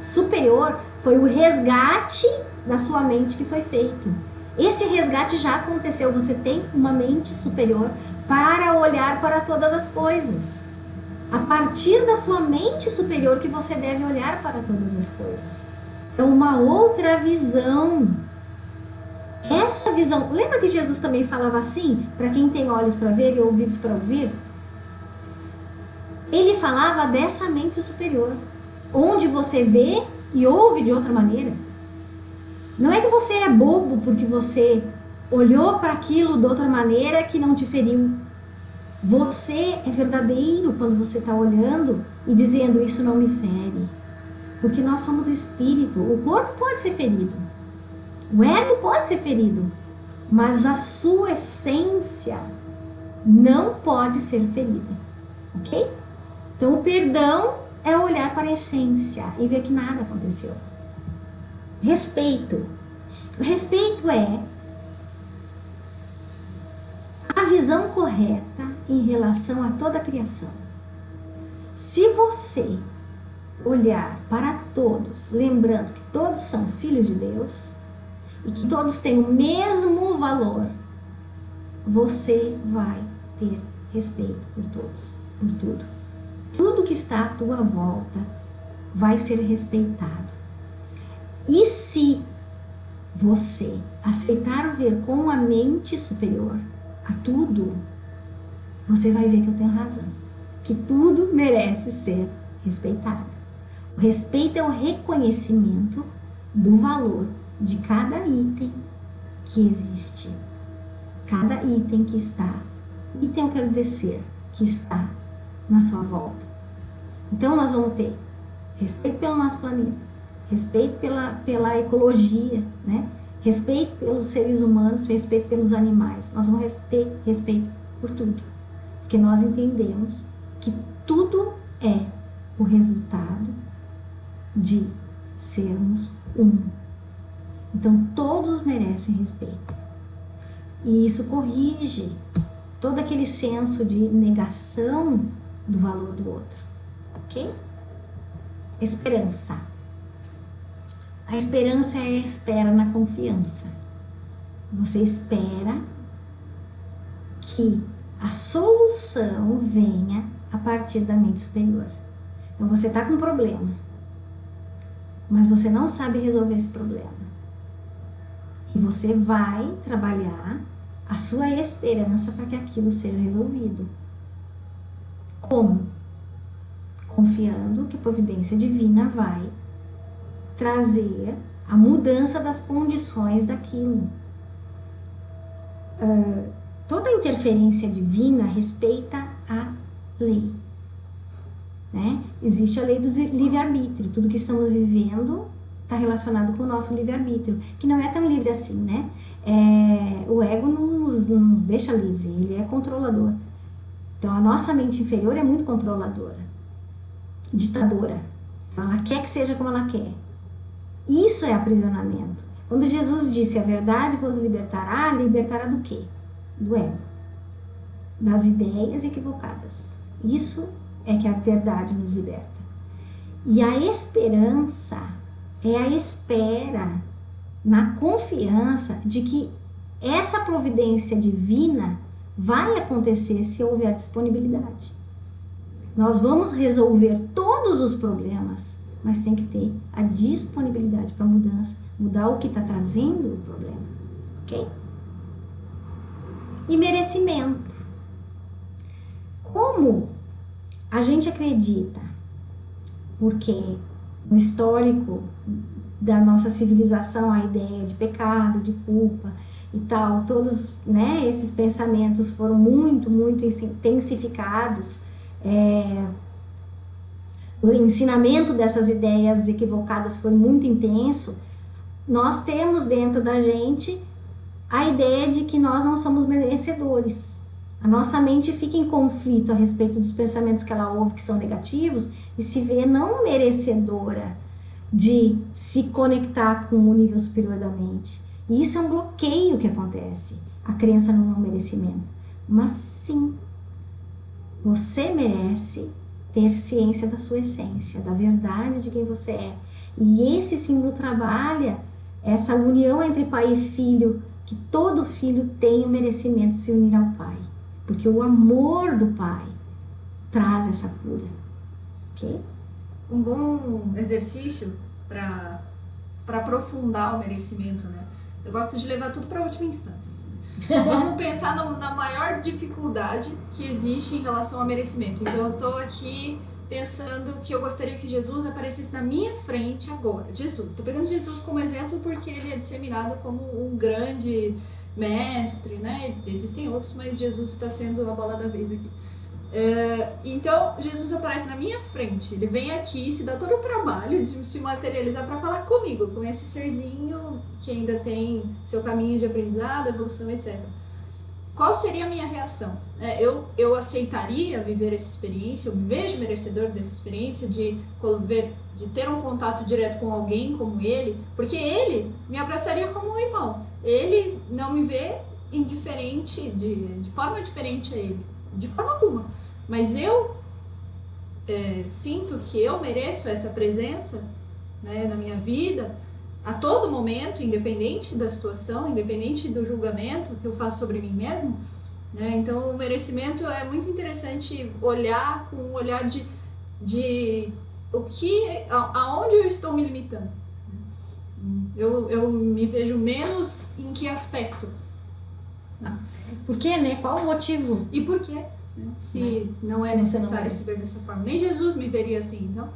superior foi o resgate da sua mente que foi feito. Esse resgate já aconteceu. Você tem uma mente superior para olhar para todas as coisas. A partir da sua mente superior que você deve olhar para todas as coisas. É uma outra visão. Essa visão, lembra que Jesus também falava assim, para quem tem olhos para ver e ouvidos para ouvir? Ele falava dessa mente superior, onde você vê e ouve de outra maneira. Não é que você é bobo porque você olhou para aquilo de outra maneira que não te feriu. Você é verdadeiro quando você está olhando e dizendo: isso não me fere. Porque nós somos espírito. O corpo pode ser ferido. O ego pode ser ferido. Mas a sua essência não pode ser ferida. Ok? Então o perdão é olhar para a essência e ver que nada aconteceu. Respeito. O respeito é a visão correta em relação a toda a criação. Se você olhar para todos, lembrando que todos são filhos de Deus e que todos têm o mesmo valor, você vai ter respeito por todos, por tudo. Tudo que está à tua volta vai ser respeitado. E se você aceitar ver com a mente superior a tudo, você vai ver que eu tenho razão. Que tudo merece ser respeitado. O respeito é o reconhecimento do valor de cada item que existe. Cada item que está. Item eu quero dizer ser, que está na sua volta. Então nós vamos ter respeito pelo nosso planeta, respeito pela ecologia, né? Respeito pelos seres humanos, respeito pelos animais. Nós vamos ter respeito por tudo. Porque nós entendemos que tudo é o resultado de sermos um. Então todos merecem respeito. E isso corrige todo aquele senso de negação do valor do outro. Ok? Esperança. A esperança é a espera na confiança. Você espera que a solução venha a partir da mente superior. Então você está com um problema, mas você não sabe resolver esse problema. E você vai trabalhar a sua esperança para que aquilo seja resolvido. Como? Confiando que a providência divina vai trazer a mudança das condições daquilo. Toda interferência divina respeita a lei, né? Existe a lei do livre-arbítrio. Tudo que estamos vivendo está relacionado com o nosso livre-arbítrio, que não é tão livre assim, né? O ego não nos deixa livre, ele é controlador. Então a nossa mente inferior é muito controladora, ditadora. Ela quer que seja como ela quer. Isso é aprisionamento. Quando Jesus disse: a verdade vos libertará, libertará do quê? Do ego, das ideias equivocadas. Isso é que a verdade nos liberta. E a esperança é a espera na confiança de que essa providência divina vai acontecer se houver disponibilidade. Nós vamos resolver todos os problemas, mas tem que ter a disponibilidade para mudança, mudar o que está trazendo o problema, ok? E merecimento. Como a gente acredita, porque no histórico da nossa civilização, a ideia de pecado, de culpa e tal, todos, né, esses pensamentos foram muito intensificados. O ensinamento dessas ideias equivocadas foi muito intenso. Nós temos dentro da gente a ideia de que nós não somos merecedores. A nossa mente fica em conflito a respeito dos pensamentos que ela ouve que são negativos e se vê não merecedora de se conectar com o nível superior da mente. E isso é um bloqueio que acontece, a crença no não merecimento. Mas sim, você merece ter ciência da sua essência, da verdade de quem você é. E esse símbolo trabalha essa união entre pai e filho, que todo filho tem o merecimento de se unir ao pai. Porque o amor do pai traz essa cura. Ok? Um bom exercício para aprofundar o merecimento, né? Eu gosto de levar tudo para a última instância. Assim. Vamos pensar na maior dificuldade que existe em relação ao merecimento. Então eu estou aqui pensando que eu gostaria que Jesus aparecesse na minha frente agora. Jesus. Estou pegando Jesus como exemplo porque ele é disseminado como um grande mestre, né? Existem outros, mas Jesus está sendo a bola da vez aqui. Então, Jesus aparece na minha frente, ele vem aqui, se dá todo o trabalho de se materializar para falar comigo, com esse serzinho que ainda tem seu caminho de aprendizado, evolução, etc. Qual seria a minha reação? Eu aceitaria viver essa experiência, eu me vejo merecedor dessa experiência de ter um contato direto com alguém como ele, porque ele me abraçaria como um irmão. Ele não me vê indiferente, de forma diferente a ele, de forma alguma. Mas eu sinto que eu mereço essa presença, né, na minha vida, a todo momento, independente da situação, independente do julgamento que eu faço sobre mim mesmo, né? Então o merecimento é muito interessante olhar com um olhar de aonde eu estou me limitando. Eu me vejo menos em que aspecto? Por quê, né? Qual o motivo? E por quê? Se não é necessário se ver dessa forma. Nem Jesus me veria assim, então.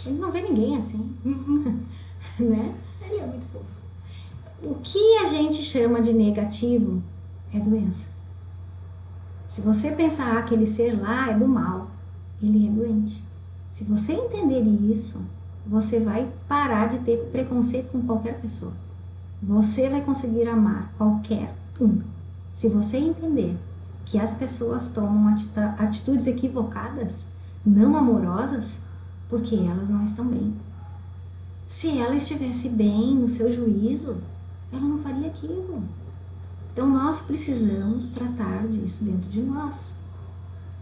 Ele não vê ninguém assim. Né? Ele é muito fofo. O que a gente chama de negativo é doença. Se você pensar aquele ser lá é do mal, ele é doente. Se você entender isso, você vai parar de ter preconceito com qualquer pessoa. Você vai conseguir amar qualquer um. Se você entender que as pessoas tomam atitudes equivocadas, não amorosas, porque elas não estão bem. Se ela estivesse bem no seu juízo, ela não faria aquilo. Então nós precisamos tratar disso dentro de nós,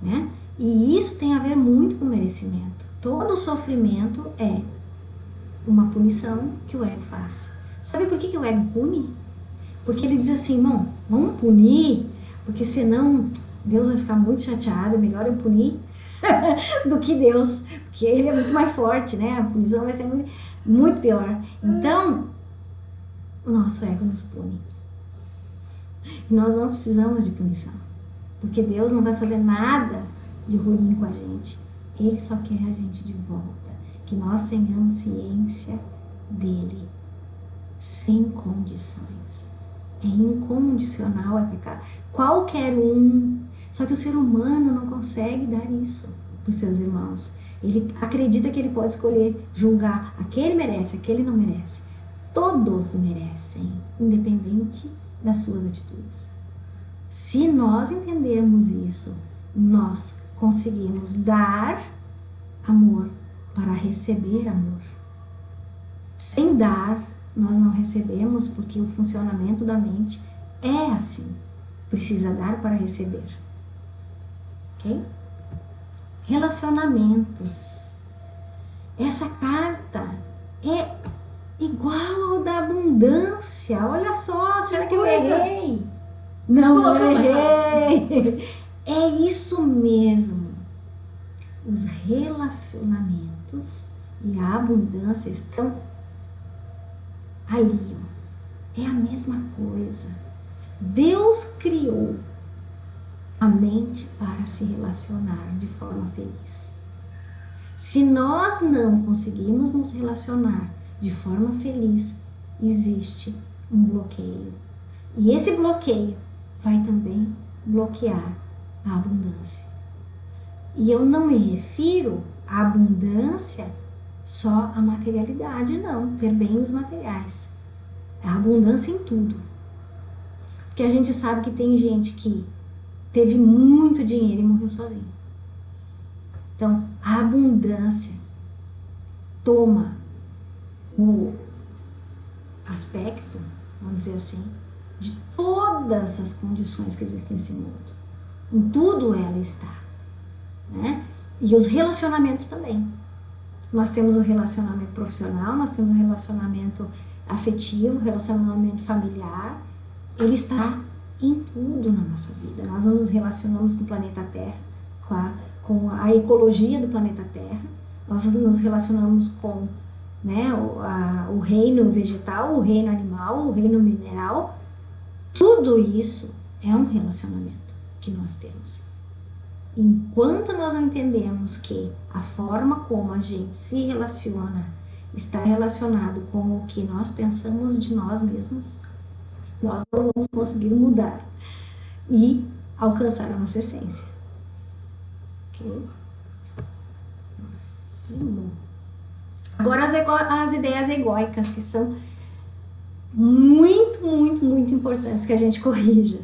né? E isso tem a ver muito com merecimento. Todo sofrimento é uma punição que o ego faz. Sabe por que o ego pune? Porque ele diz assim, bom, vamos punir, porque senão Deus vai ficar muito chateado, é melhor eu punir do que Deus, porque ele é muito mais forte, né? A punição vai ser muito pior. Então, o nosso ego nos pune. E nós não precisamos de punição, porque Deus não vai fazer nada de ruim com a gente. Ele só quer a gente de volta, que nós tenhamos ciência dele, sem condições. É incondicional, é pecado. Qualquer um. Só que o ser humano não consegue dar isso para os seus irmãos. Ele acredita que ele pode escolher, julgar. Aquele merece, aquele não merece. Todos merecem, independente das suas atitudes. Se nós entendermos isso, nós conseguimos dar amor para receber amor. Sem dar, nós não recebemos, porque o funcionamento da mente é assim. Precisa dar para receber. Ok? Relacionamentos. Essa carta é igual ao da abundância. Olha só, será que eu errei? Não, não errei. É isso mesmo. Os relacionamentos e a abundância estão ali. É a mesma coisa. Deus criou a mente para se relacionar de forma feliz. Se nós não conseguimos nos relacionar de forma feliz, existe um bloqueio. E esse bloqueio vai também bloquear a abundância. E eu não me refiro à abundância só à materialidade, não, ter bens materiais. A abundância em tudo. Porque a gente sabe que tem gente que teve muito dinheiro e morreu sozinho. Então, a abundância toma o aspecto, vamos dizer assim, de todas as condições que existem nesse mundo. Em tudo ela está, né? E os relacionamentos também. Nós temos o relacionamento profissional, nós temos o relacionamento afetivo, relacionamento familiar. Ele está em tudo na nossa vida. Nós nos relacionamos com o planeta Terra, com a ecologia do planeta Terra. Nós nos relacionamos com, né, o reino vegetal, o reino animal, o reino mineral. Tudo isso é um relacionamento que nós temos. Enquanto nós não entendemos que a forma como a gente se relaciona está relacionado com o que nós pensamos de nós mesmos, nós não vamos conseguir mudar e alcançar a nossa essência. Ok? Agora as ideias egóicas, que são muito, muito, muito importantes que a gente corrija.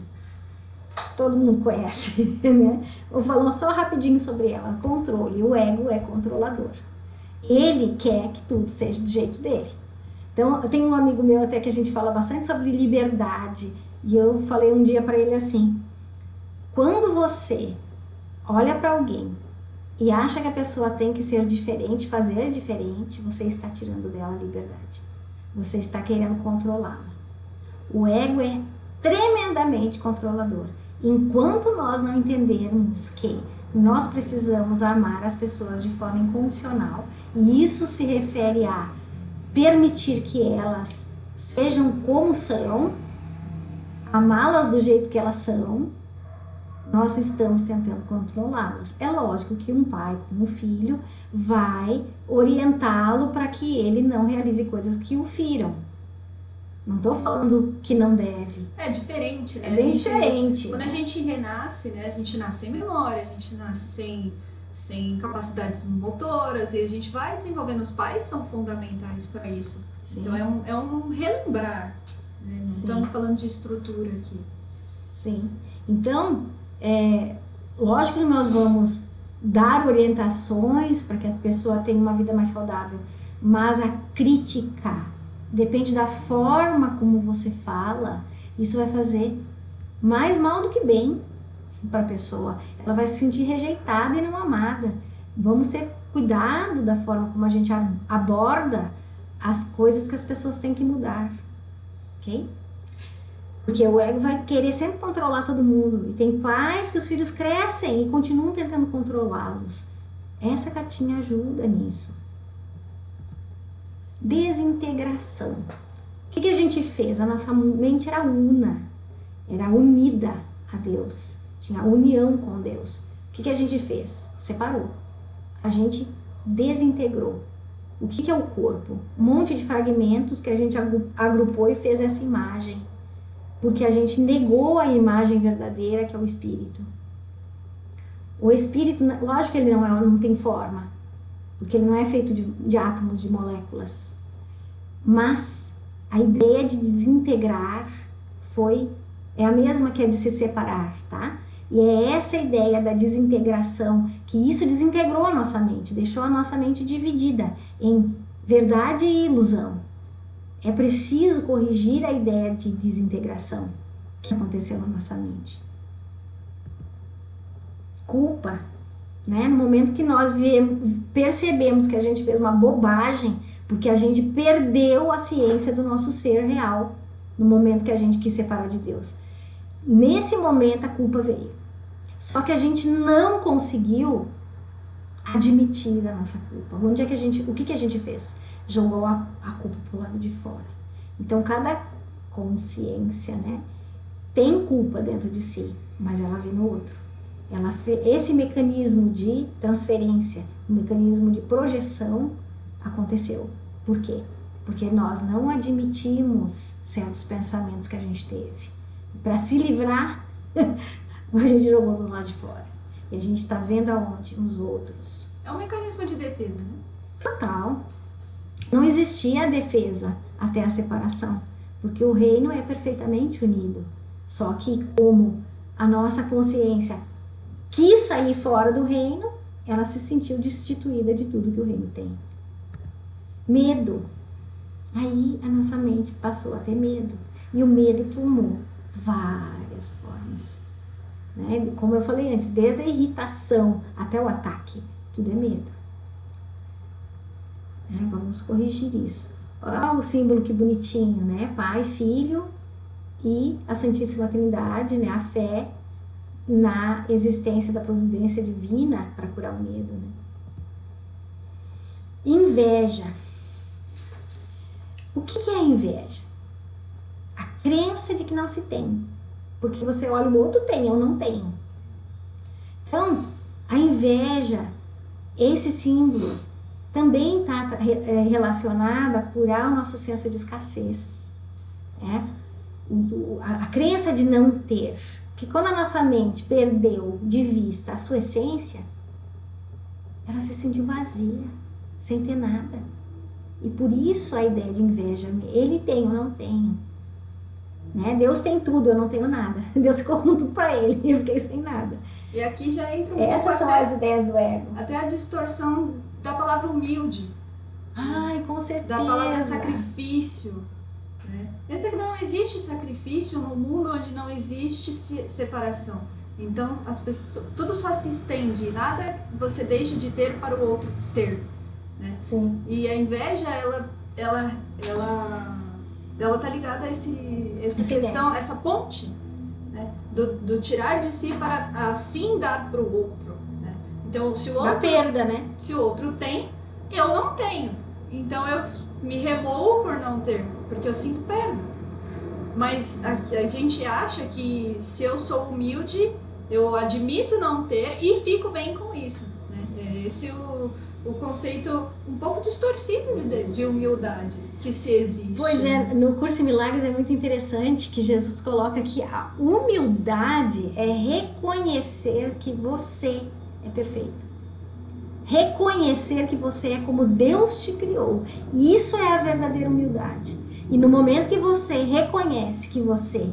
Todo mundo conhece, né? Vou falar só rapidinho sobre ela. Controle. O ego é controlador. Ele quer que tudo seja do jeito dele. Então, eu tenho um amigo meu até que a gente fala bastante sobre liberdade. E eu falei um dia para ele assim: quando você olha para alguém e acha que a pessoa tem que ser diferente, fazer diferente, você está tirando dela a liberdade. Você está querendo controlá-la. O ego é tremendamente controlador. Enquanto nós não entendermos que nós precisamos amar as pessoas de forma incondicional, e isso se refere a permitir que elas sejam como são, amá-las do jeito que elas são, nós estamos tentando controlá-las. É lógico que um pai com um filho vai orientá-lo para que ele não realize coisas que o firam. Não estou falando que não deve. É diferente, né? É bem diferente. Quando a gente renasce, né? A gente nasce sem memória, a gente nasce sem capacidades motoras e a gente vai desenvolvendo. Os pais são fundamentais para isso. Sim. Então é um relembrar, né? Não estamos falando de estrutura aqui. Sim. Então, lógico que nós vamos dar orientações para que a pessoa tenha uma vida mais saudável, mas a crítica depende da forma como você fala, isso vai fazer mais mal do que bem para a pessoa. Ela vai se sentir rejeitada e não amada. Vamos ter cuidado da forma como a gente aborda as coisas que as pessoas têm que mudar, ok? Porque o ego vai querer sempre controlar todo mundo. E tem pais que os filhos crescem e continuam tentando controlá-los. Essa cartinha ajuda nisso. Desintegração. O que a gente fez? A nossa mente era una, era unida a Deus, tinha união com Deus. O que a gente fez? Separou. A gente desintegrou. O que é o corpo? Um monte de fragmentos que a gente agrupou e fez essa imagem. Porque a gente negou a imagem verdadeira, que é o espírito. O espírito, lógico que ele não tem forma, porque ele não é feito de átomos, de moléculas. Mas a ideia de desintegrar é a mesma que a de se separar, tá? E é essa ideia da desintegração, que isso desintegrou a nossa mente, deixou a nossa mente dividida em verdade e ilusão. É preciso corrigir a ideia de desintegração que aconteceu na nossa mente. Culpa né? No momento que nós percebemos que a gente fez uma bobagem, porque a gente perdeu a ciência do nosso ser real, no momento que a gente quis separar de Deus. Nesse momento a culpa veio. Só que a gente não conseguiu admitir a nossa culpa. O que a gente fez? Jogou a culpa pro lado de fora. Então cada consciência, né, tem culpa dentro de si, mas ela vem no outro. Esse mecanismo de transferência, o mecanismo de projeção aconteceu. Por quê? Porque nós não admitimos certos pensamentos que a gente teve. Para se livrar, a gente jogou do lado de fora. E a gente está vendo aonde? Nos outros. É um mecanismo de defesa, né? Total. Não existia defesa até a separação, porque o reino é perfeitamente unido. Só que como a nossa consciência quis sair fora do reino, ela se sentiu destituída de tudo que o reino tem. Medo. Aí a nossa mente passou a ter medo. E o medo tomou várias formas. Né? Como eu falei antes, desde a irritação até o ataque, tudo é medo. Vamos corrigir isso. Olha o símbolo que bonitinho, né? Pai, Filho e a Santíssima Trindade, né? A fé na existência da providência divina para curar o medo, né? Inveja. O que é a inveja? A crença de que não se tem. Porque você olha o outro tem, eu não tenho. Então, a inveja, esse símbolo, também está relacionada a curar o nosso senso de escassez. Né? A crença de não ter. Porque quando a nossa mente perdeu de vista a sua essência, ela se sentiu vazia, sem ter nada. E por isso a ideia de inveja, ele tem, eu não tenho. Né? Deus tem tudo, eu não tenho nada. Deus ficou com tudo para ele, eu fiquei sem nada. E aqui já entra Essas são as ideias do ego. Até a distorção da palavra humilde. Ai, com certeza. Da palavra sacrifício. Né? Pensa que não existe sacrifício no mundo onde não existe separação. Então, as pessoas, tudo só se estende, nada você deixa de ter para o outro ter. Né? Sim. E a inveja, ela tá ligada a essa questão, ideia. Essa ponte, né? do tirar de si para assim dar para o outro. Né? Então, se o outro, perda, né? Se o outro tem, eu não tenho. Então eu me remoo por não ter, porque eu sinto perda. Mas a gente acha que se eu sou humilde, eu admito não ter e fico bem com isso. Né? Esse é o conceito um pouco distorcido de humildade que se existe. Pois é, no Curso em Milagres é muito interessante que Jesus coloca que a humildade é reconhecer que você é perfeito. Reconhecer que você é como Deus te criou. Isso é a verdadeira humildade. E no momento que você reconhece que você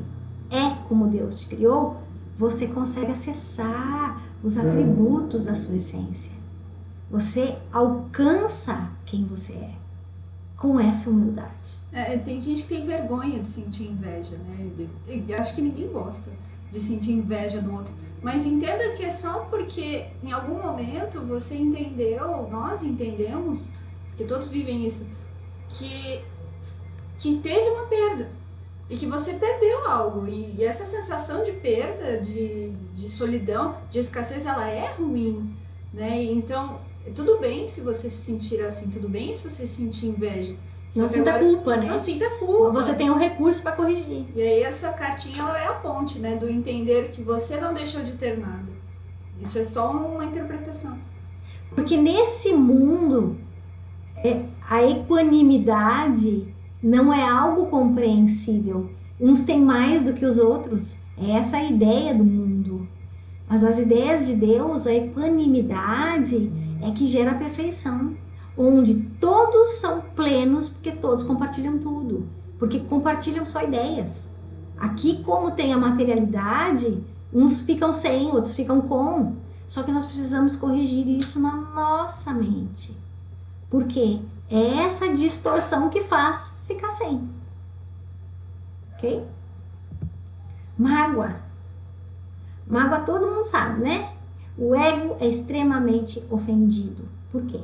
é como Deus te criou, você consegue acessar os atributos da sua essência. Você alcança quem você é com essa humildade. Tem gente que tem vergonha de sentir inveja, né? Eu acho que ninguém gosta de sentir inveja do outro. Mas entenda que é só porque em algum momento você entendeu, nós entendemos, que todos vivem isso, que teve uma perda. E que você perdeu algo. E essa sensação de perda, de solidão, de escassez, ela é ruim. Né? Então, tudo bem se você se sentir assim, tudo bem se você sentir inveja. Não sinta culpa, né? Não sinta culpa. Você tem um recurso para corrigir. E aí essa cartinha ela é a ponte, né? Do entender que você não deixou de ter nada. Isso é só uma interpretação. Porque nesse mundo, a equanimidade não é algo compreensível. Uns têm mais do que os outros. É essa a ideia do mundo. Mas as ideias de Deus, a equanimidade é que gera a perfeição. Onde todos são plenos porque todos compartilham tudo. Porque compartilham só ideias. Aqui, como tem a materialidade, uns ficam sem, outros ficam com. Só que nós precisamos corrigir isso na nossa mente. Por quê? É essa distorção que faz ficar sem. Ok? Mágoa. Mágoa todo mundo sabe, né? O ego é extremamente ofendido. Por quê?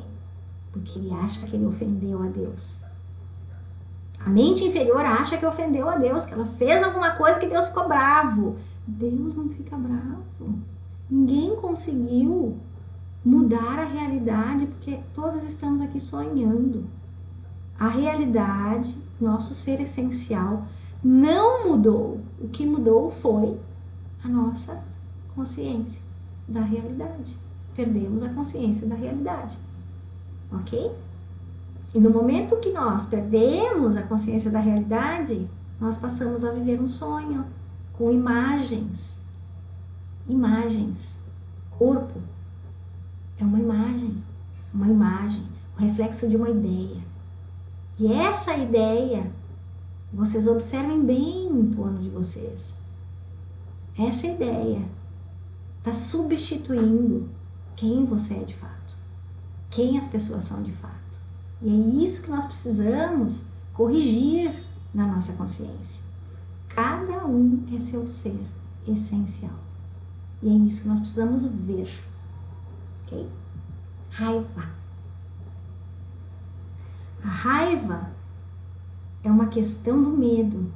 Porque ele acha que ele ofendeu a Deus. A mente inferior acha que ofendeu a Deus, que ela fez alguma coisa que Deus ficou bravo. Deus não fica bravo. Ninguém conseguiu mudar a realidade, porque todos estamos aqui sonhando. A realidade, nosso ser essencial, não mudou. O que mudou foi a nossa consciência da realidade. Perdemos a consciência da realidade. Ok? E no momento que nós perdemos a consciência da realidade, nós passamos a viver um sonho com imagens. Imagens. Corpo é uma imagem, o reflexo de uma ideia. E essa ideia, vocês observem bem em torno de vocês. Essa ideia está substituindo quem você é de fato, quem as pessoas são de fato. E é isso que nós precisamos corrigir na nossa consciência. Cada um é seu ser essencial. E é isso que nós precisamos ver. Ok? Raiva. A raiva é uma questão do medo.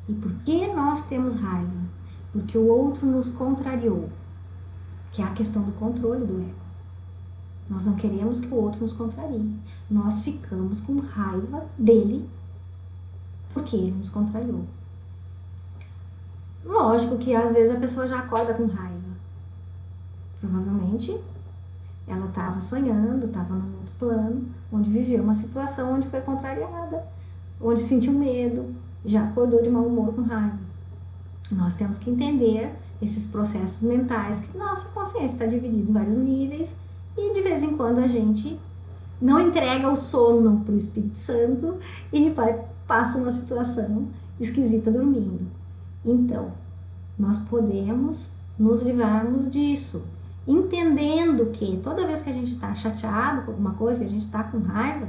E por que nós temos raiva? Porque o outro nos contrariou. Que é a questão do controle do ego. Nós não queremos que o outro nos contrarie. Nós ficamos com raiva dele porque ele nos contrariou. Lógico que às vezes a pessoa já acorda com raiva. Provavelmente ela estava sonhando, estava num outro plano, onde viveu uma situação onde foi contrariada, onde sentiu medo, já acordou de mau humor com raiva. Nós temos que entender esses processos mentais, que nossa consciência está dividida em vários níveis, e de vez em quando a gente não entrega o sono para o Espírito Santo e passa uma situação esquisita dormindo. Então, nós podemos nos livrarmos disso, entendendo que toda vez que a gente está chateado com alguma coisa, que a gente está com raiva,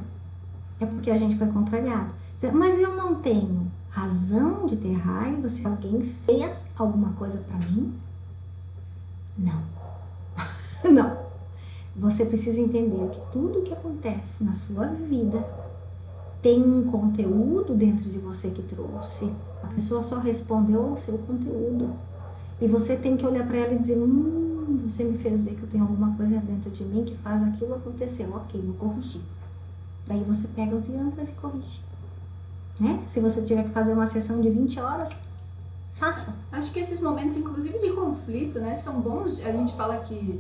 é porque a gente foi contrariado. Mas eu não tenho razão de ter raiva se alguém fez alguma coisa para mim? Não. Não. Você precisa entender que tudo que acontece na sua vida tem um conteúdo dentro de você que trouxe. A pessoa só respondeu ao seu conteúdo. E você tem que olhar para ela e dizer, você me fez ver que eu tenho alguma coisa dentro de mim que faz aquilo acontecer. Ok, vou corrigir. Daí você pega os yantras e corrige. Né? Se você tiver que fazer uma sessão de 20 horas, faça. Acho que esses momentos, inclusive de conflito, né, são bons. A gente fala que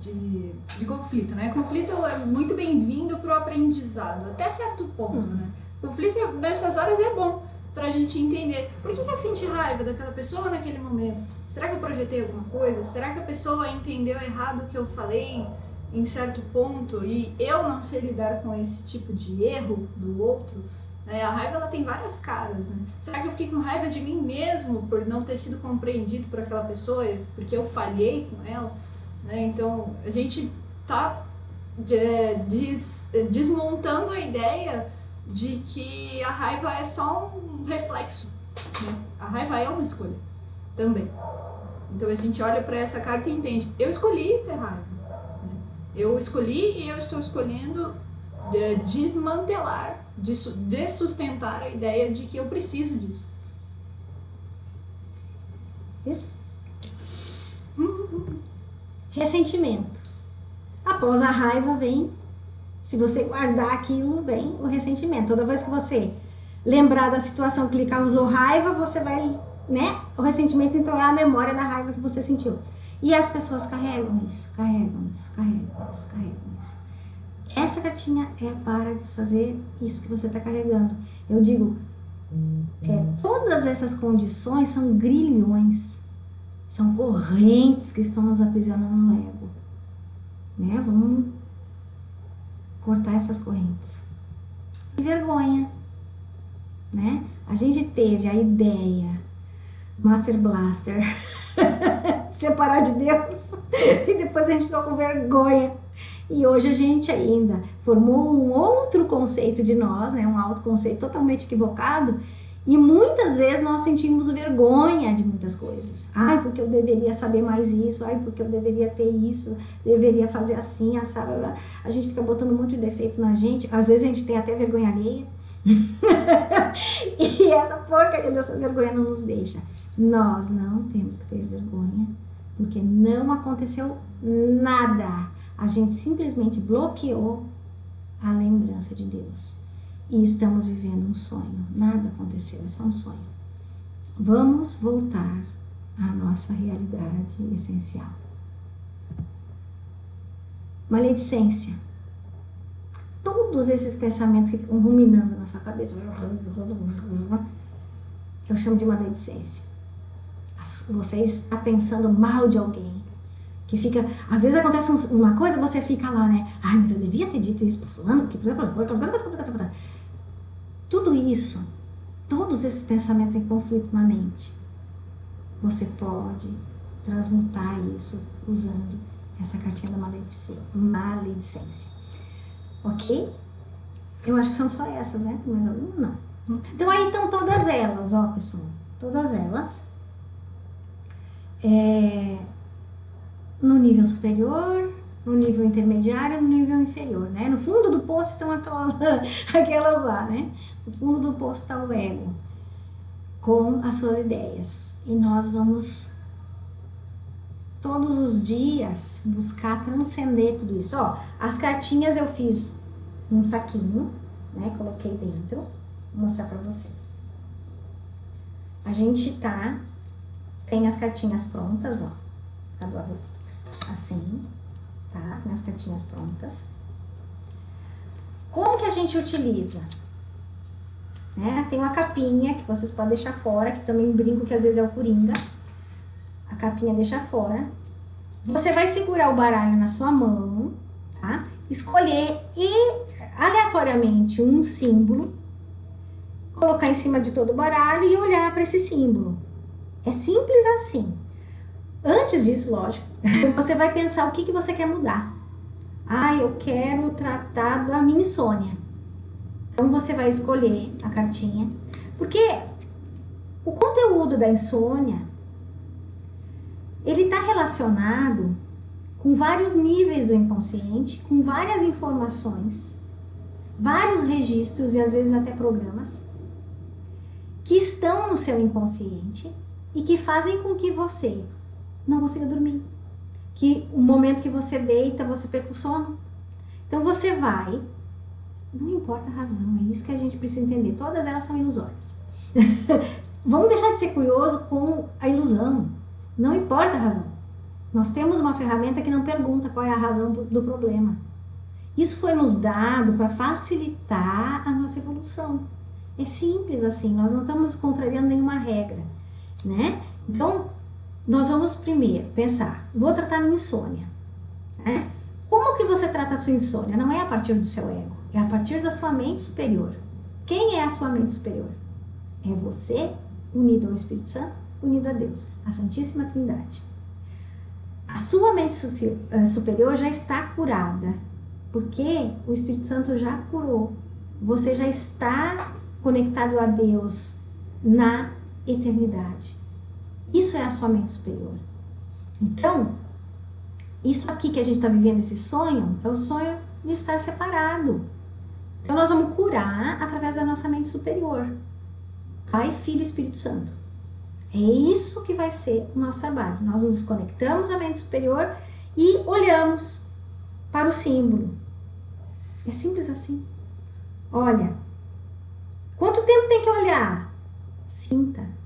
de conflito, né? Conflito é muito bem-vindo para o aprendizado, até certo ponto, né? Conflito nessas horas é bom para a gente entender por que eu senti raiva daquela pessoa naquele momento. Será que eu projetei alguma coisa? Será que a pessoa entendeu errado o que eu falei em certo ponto e eu não sei lidar com esse tipo de erro do outro? A raiva, ela tem várias caras, né? Será que eu fiquei com raiva de mim mesmo por não ter sido compreendido por aquela pessoa, porque eu falhei com ela? Né? Então, a gente tá desmontando a ideia de que a raiva é só um reflexo. Né? A raiva é uma escolha também. Então, a gente olha para essa carta e entende. Eu escolhi ter raiva. Né? Eu escolhi e eu estou escolhendo desmantelar, dessustentar a ideia de que eu preciso disso. Isso. Ressentimento. Após a raiva vem, se você guardar aquilo, vem o ressentimento. Toda vez que você lembrar da situação que lhe causou raiva, você vai, né? O ressentimento, então, é a memória da raiva que você sentiu. E as pessoas carregam isso. Essa cartinha é para desfazer isso que você está carregando. Eu digo, todas essas condições são grilhões, são correntes que estão nos aprisionando no ego. Né? Vamos cortar essas correntes. E vergonha. Né? A gente teve a ideia, Master Blaster, separar de Deus, e depois a gente ficou com vergonha. E hoje a gente ainda formou um outro conceito de nós, né? Um autoconceito totalmente equivocado, E muitas vezes nós sentimos vergonha de muitas coisas. Ai, porque eu deveria saber mais isso. Ai, porque eu deveria ter isso. Deveria fazer assim, sabe? A gente fica botando um monte de defeito na gente. Às vezes a gente tem até vergonha alheia. E essa porcaria dessa vergonha não nos deixa. Nós não temos que ter vergonha, porque não aconteceu nada. A gente simplesmente bloqueou a lembrança de Deus. E estamos vivendo um sonho. Nada aconteceu, é só um sonho. Vamos voltar à nossa realidade essencial. Maledicência. Todos esses pensamentos que ficam ruminando na sua cabeça, eu chamo de maledicência. Você está pensando mal de alguém. Que fica, às vezes acontece uma coisa, você fica lá, né? Ai, mas eu devia ter dito isso pro fulano. Tudo isso, todos esses pensamentos em conflito na mente, você pode transmutar isso usando essa cartinha da maledicência. Ok? Eu acho que são só essas, né? Tem mais alguma? Não. Então aí estão todas elas, ó, pessoal. Todas elas. No nível superior, no nível intermediário e no nível inferior, né? No fundo do poço estão aquelas lá, né? No fundo do poço está o ego, com as suas ideias. E nós vamos, todos os dias, buscar transcender tudo isso. Ó, as cartinhas eu fiz num saquinho, né? Coloquei dentro. Vou mostrar pra vocês. A gente tem as cartinhas prontas, ó. Cadê você? Assim, tá? Nas cartinhas prontas. Como que a gente utiliza? Né? Tem uma capinha que vocês podem deixar fora, que também brinco que às vezes é o coringa. A capinha deixa fora. Você vai segurar o baralho na sua mão, tá? Escolher aleatoriamente um símbolo, colocar em cima de todo o baralho e olhar para esse símbolo. É simples assim. Antes disso, lógico, você vai pensar o que você quer mudar. Ah, eu quero tratar da minha insônia. Então você vai escolher a cartinha, porque o conteúdo da insônia, ele está relacionado com vários níveis do inconsciente, com várias informações, vários registros e às vezes até programas que estão no seu inconsciente e que fazem com que você não consiga dormir. Que o momento que você deita, você perca o sono. Então você vai, não importa a razão, é isso que a gente precisa entender. Todas elas são ilusórias. Vamos deixar de ser curioso com a ilusão. Não importa a razão. Nós temos uma ferramenta que não pergunta qual é a razão do problema. Isso foi nos dado para facilitar a nossa evolução. É simples assim, nós não estamos contrariando nenhuma regra, né? Então, nós vamos primeiro pensar, vou tratar minha insônia, né? Como que você trata a sua insônia? Não é a partir do seu ego, é a partir da sua mente superior. Quem é a sua mente superior? É você unido ao Espírito Santo, unido a Deus, a Santíssima Trindade. A sua mente superior já está curada, porque o Espírito Santo já curou. Você já está conectado a Deus na eternidade. Isso é a sua mente superior. Então, isso aqui que a gente está vivendo, esse sonho, é o sonho de estar separado. Então, nós vamos curar através da nossa mente superior. Pai, Filho e Espírito Santo. É isso que vai ser o nosso trabalho. Nós nos conectamos à mente superior e olhamos para o símbolo. É simples assim. Olha, quanto tempo tem que olhar? Sinta.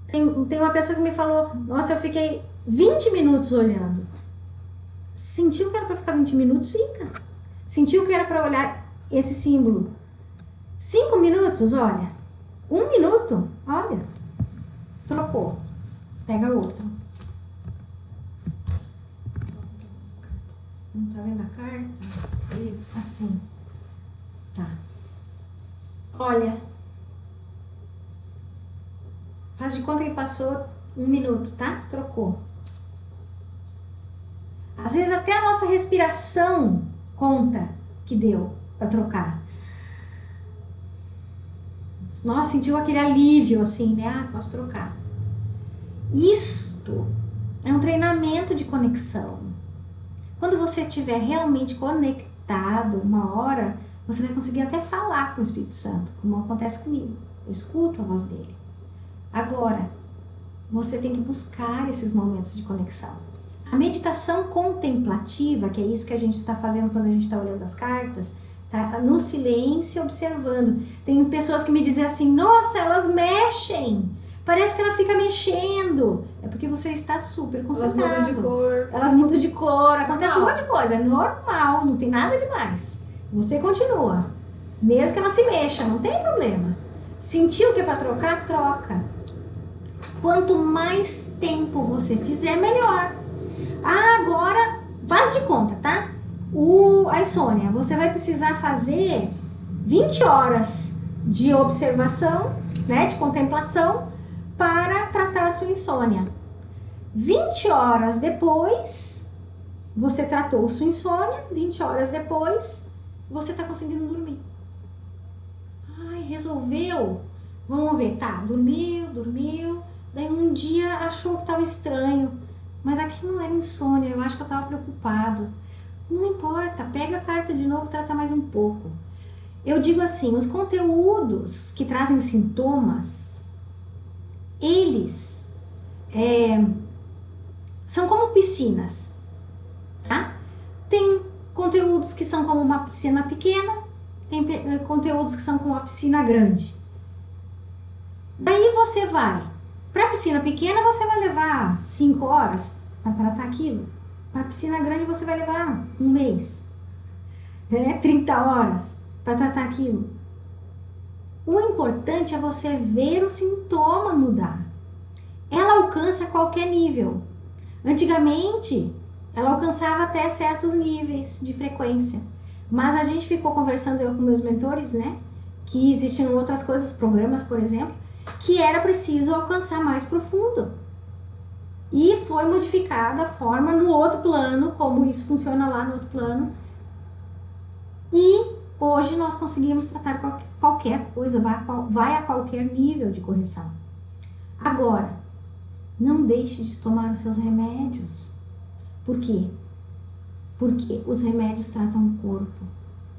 Tem uma pessoa que me falou, nossa, eu fiquei 20 minutos olhando. Sentiu que era para ficar 20 minutos? Fica. Sentiu que era para olhar esse símbolo? 5 minutos, olha. 1 minuto, olha. Trocou. Pega outro. Não tá vendo a carta? Isso. Assim. Tá. Olha. Faz de conta que passou 1 minuto, tá? Trocou. Às vezes até a nossa respiração conta que deu para trocar. Nossa, sentiu aquele alívio, assim, né? Ah, posso trocar. Isto é um treinamento de conexão. Quando você estiver realmente conectado, uma hora, você vai conseguir até falar com o Espírito Santo, como acontece comigo. Eu escuto a voz dele. Agora, você tem que buscar esses momentos de conexão. A meditação contemplativa, que é isso que a gente está fazendo quando a gente está olhando as cartas, tá no silêncio, observando. Tem pessoas que me dizem assim, nossa, elas mexem. Parece que ela fica mexendo. É porque você está super concentrado. Elas mudam de cor. Elas mudam de cor, acontece um monte de coisa. É normal, não tem nada demais. Você continua. Mesmo que ela se mexa, não tem problema. Sentiu que é para trocar, troca. Quanto mais tempo você fizer, melhor. Ah, agora, faz de conta, tá? A insônia, você vai precisar fazer 20 horas de observação, né, de contemplação, para tratar a sua insônia. 20 horas depois, você tratou sua insônia, 20 horas depois, você está conseguindo dormir. Ai, resolveu. Vamos ver, tá, dormiu. Daí um dia achou que estava estranho, mas aquilo não era insônia, eu acho que eu estava preocupado. Não importa, pega a carta de novo e trata mais um pouco. Eu digo assim, os conteúdos que trazem sintomas, eles são como piscinas, tá? Tem conteúdos que são como uma piscina pequena, tem conteúdos que são como uma piscina grande. Daí você vai, para a piscina pequena você vai levar 5 horas para tratar aquilo. Para a piscina grande você vai levar 1 mês, 30 horas para tratar aquilo. O importante é você ver o sintoma mudar. Ela alcança a qualquer nível. Antigamente, ela alcançava até certos níveis de frequência. Mas a gente ficou conversando, eu com meus mentores, né? Que existiam outras coisas, programas, por exemplo, que era preciso alcançar mais profundo. E foi modificada a forma no outro plano, como isso funciona lá no outro plano. E hoje nós conseguimos tratar qualquer coisa, vai a qualquer nível de correção. Agora, não deixe de tomar os seus remédios. Por quê? Porque os remédios tratam o corpo.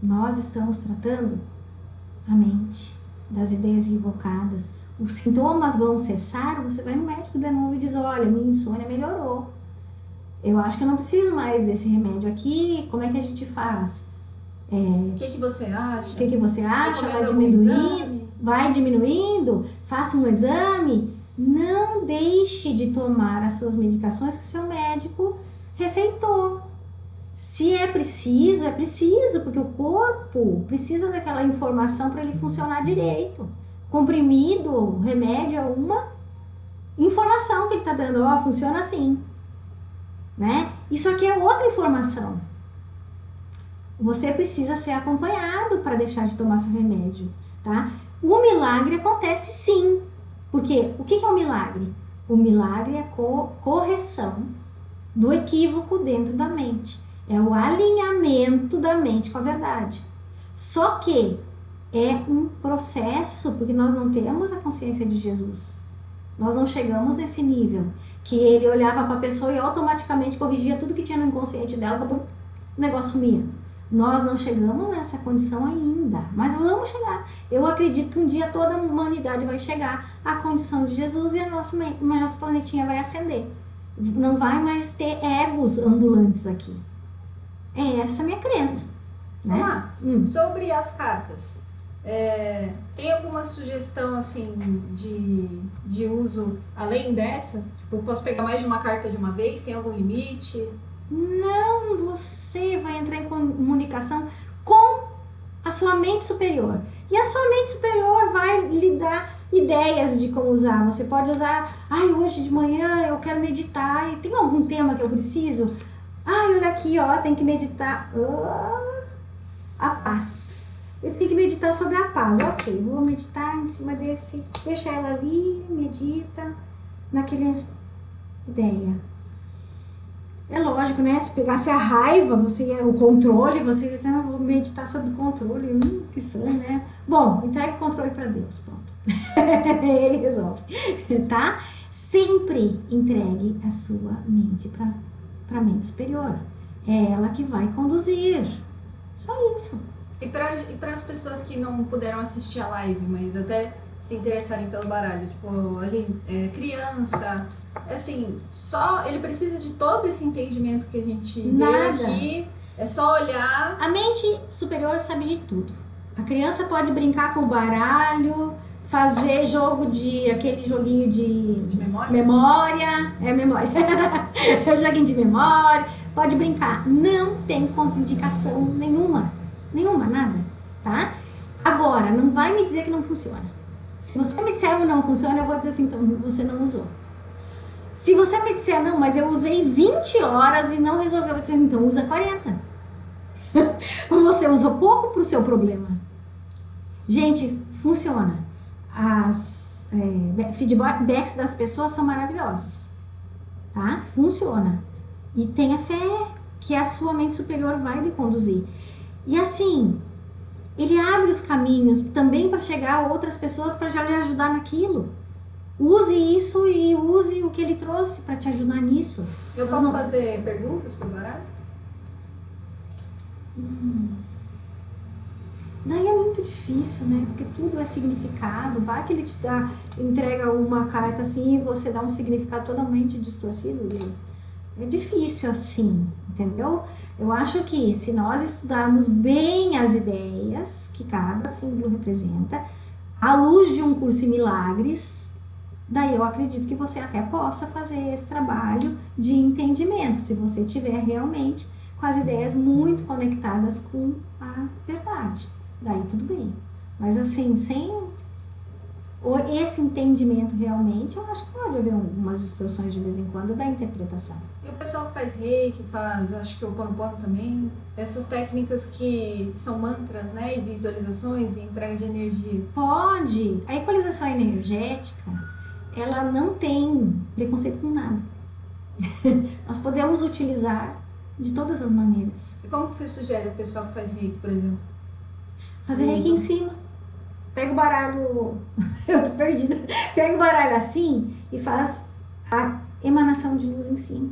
Nós estamos tratando a mente, das ideias equivocadas. Os sintomas vão cessar, você vai no médico de novo e diz, olha, minha insônia melhorou. Eu acho que eu não preciso mais desse remédio aqui, como é que a gente faz? O que você acha? O que você acha? Vai diminuindo? Faça um exame. Não deixe de tomar as suas medicações que o seu médico receitou. Se é preciso, porque o corpo precisa daquela informação para ele funcionar direito. Comprimido, remédio é uma informação que ele está dando, funciona assim, né? Isso aqui é outra informação. Você precisa ser acompanhado para deixar de tomar seu remédio, tá? O milagre acontece sim, porque o que é o milagre? O milagre é correção do equívoco dentro da mente, é o alinhamento da mente com a verdade. Só que é um processo, porque nós não temos a consciência de Jesus. Nós não chegamos nesse nível, que ele olhava para a pessoa e automaticamente corrigia tudo que tinha no inconsciente dela, o negócio sumia. Nós não chegamos nessa condição ainda, mas vamos chegar. Eu acredito que um dia toda a humanidade vai chegar à condição de Jesus e nosso planetinha vai ascender. Não vai mais ter egos ambulantes aqui. É essa a minha crença. Né? Vamos lá. Sobre as cartas. Tem alguma sugestão assim de uso além dessa? Tipo, posso pegar mais de uma carta de uma vez? Tem algum limite? Não, você vai entrar em comunicação com a sua mente superior. E a sua mente superior vai lhe dar ideias de como usar. Você pode usar, hoje de manhã eu quero meditar e tem algum tema que eu preciso? Olha aqui, tem que meditar a paz. Eu tenho que meditar sobre a paz. Ok, vou meditar em cima desse, deixa ela ali, medita naquela ideia. É lógico, né? Se pegasse a raiva, o controle, você ia dizer, vou meditar sobre controle. Que estranho, né? Bom, entregue o controle para Deus, pronto. Ele resolve, tá? Sempre entregue a sua mente para a mente superior. É ela que vai conduzir. Só isso. E para as pessoas que não puderam assistir a live, mas até se interessarem pelo baralho, tipo, a gente, criança, assim, só ele precisa de todo esse entendimento que a gente deu aqui, é só olhar. A mente superior sabe de tudo. A criança pode brincar com o baralho, fazer aquele joguinho de memória? Memória. Joguinho de memória, pode brincar. Não tem contraindicação nenhuma, nada, tá? Agora, não vai me dizer que não funciona. Se você me disser que não funciona, eu vou dizer assim, então você não usou. Se você me disser, não, mas eu usei 20 horas e não resolveu, eu vou dizer, então usa 40. Você usou pouco pro seu problema. Gente, funciona. As feedbacks das pessoas são maravilhosos, tá? Funciona. E tenha fé que a sua mente superior vai lhe conduzir. E assim, ele abre os caminhos também para chegar a outras pessoas para já lhe ajudar naquilo. Use isso e use o que ele trouxe para te ajudar nisso. Eu posso fazer perguntas pro baralho? Daí é muito difícil, né? Porque tudo é significado. Vai que ele entrega uma carta assim e você dá um significado totalmente distorcido. É difícil assim, entendeu? Eu acho que se nós estudarmos bem as ideias que cada símbolo representa, à luz de um curso em milagres, daí eu acredito que você até possa fazer esse trabalho de entendimento, se você tiver realmente com as ideias muito conectadas com a verdade. Daí tudo bem. Mas assim, sem esse entendimento realmente, eu acho que pode haver algumas distorções de vez em quando da interpretação. E o pessoal que faz reiki, acho que o Ho'oponopono também, essas técnicas que são mantras, né, e visualizações e entrega de energia. Pode. A equalização energética, ela não tem preconceito com nada. Nós podemos utilizar de todas as maneiras. E como que você sugere o pessoal que faz reiki, por exemplo? Fazer reiki em cima. Pega o baralho, eu tô perdida. Pega o baralho assim e faz a emanação de luz em cima.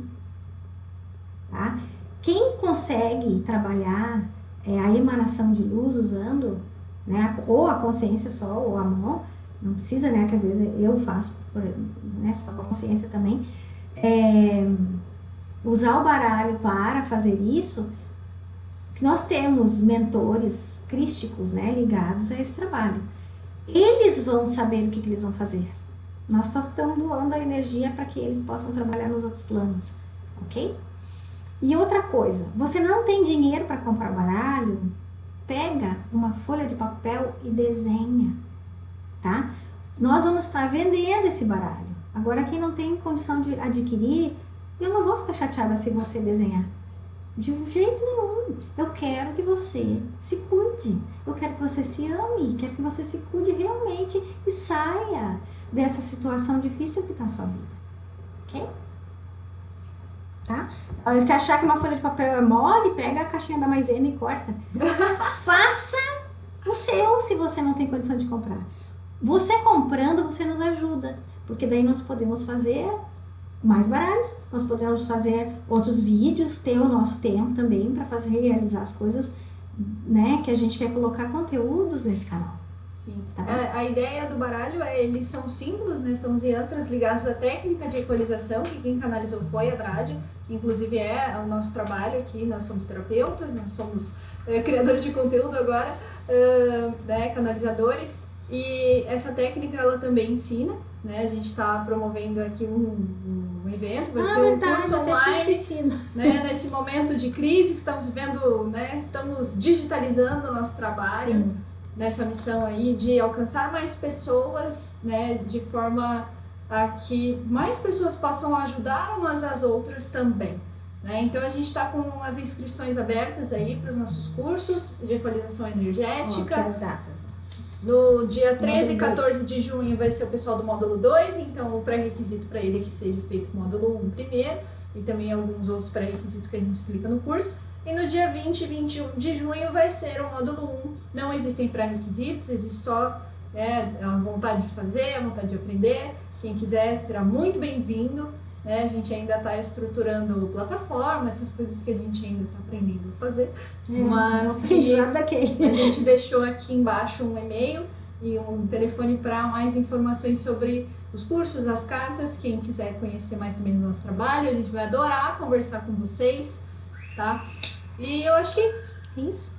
Tá? Quem consegue trabalhar a emanação de luz usando, né, ou a consciência só, ou a mão, não precisa, né, que às vezes eu faço, né, só com a consciência também, usar o baralho para fazer isso, que nós temos mentores crísticos, né, ligados a esse trabalho. Eles vão saber o que eles vão fazer. Nós só estamos doando a energia para que eles possam trabalhar nos outros planos, ok? E outra coisa, você não tem dinheiro para comprar baralho? Pega uma folha de papel e desenha, tá? Nós vamos estar vendendo esse baralho. Agora, quem não tem condição de adquirir, eu não vou ficar chateada se você desenhar. De jeito nenhum. Eu quero que você se cuide. Eu quero que você se ame. Quero que você se cuide realmente e saia dessa situação difícil que está a sua vida. Ok? Tá? Se achar que uma folha de papel é mole, pega a caixinha da maisena e corta. Faça o seu se você não tem condição de comprar. Você comprando, você nos ajuda. Porque daí nós podemos fazer mais baralhos, nós podemos fazer outros vídeos, ter o nosso tempo também para realizar as coisas, né, que a gente quer colocar conteúdos nesse canal. Sim. Tá? A ideia do baralho eles são símbolos, né, são os yantras ligados à técnica de equalização, que quem canalizou foi a Brádia, que inclusive é o nosso trabalho aqui, nós somos terapeutas, nós somos criadores de conteúdo agora, né, canalizadores, e essa técnica ela também ensina, né, a gente está promovendo aqui um evento, vai ser um curso online, né, nesse momento de crise que estamos vivendo, né, estamos digitalizando o nosso trabalho. Sim. Nessa missão aí de alcançar mais pessoas, né, de forma a que mais pessoas possam ajudar umas às outras também, né? Então a gente está com as inscrições abertas aí para os nossos cursos de equalização energética. As datas. No dia 13 e 14 de junho vai ser o pessoal do módulo 2, então o pré-requisito para ele é que seja feito o módulo 1 primeiro. e também alguns outros pré-requisitos que a gente explica no curso. E no dia 20 e 21 de junho vai ser o módulo 1. Não existem pré-requisitos, existe só a vontade de fazer, a vontade de aprender. Quem quiser será muito bem-vindo. Né? A gente ainda está estruturando plataforma, essas coisas que a gente ainda está aprendendo a fazer. Mas que a gente deixou aqui embaixo um e-mail e um telefone para mais informações sobre os cursos, as cartas. Quem quiser conhecer mais também do nosso trabalho, a gente vai adorar conversar com vocês, tá? E eu acho que é isso. Isso.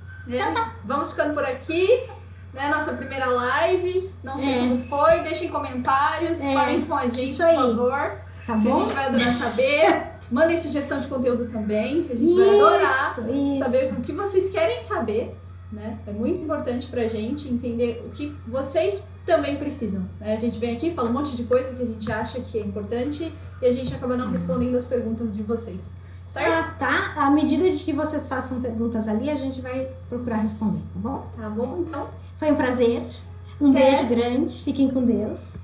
Vamos ficando por aqui. Né, nossa primeira live. Não sei como foi. Deixem comentários. Falem com a gente, por favor. Tá bom? Que a gente vai adorar saber. Mandem sugestão de conteúdo também. Que a gente vai adorar saber o que vocês querem saber. Né? É muito importante pra gente entender o que vocês também precisam. Né? A gente vem aqui, fala um monte de coisa que a gente acha que é importante e a gente acaba não respondendo as perguntas de vocês. Certo? Tá. À medida de que vocês façam perguntas ali, a gente vai procurar responder, tá bom? Tá bom, então. Foi um prazer. Um beijo grande. Fiquem com Deus.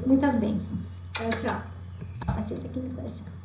Muitas bênçãos. Tchau, tchau. Paciência aqui no coração.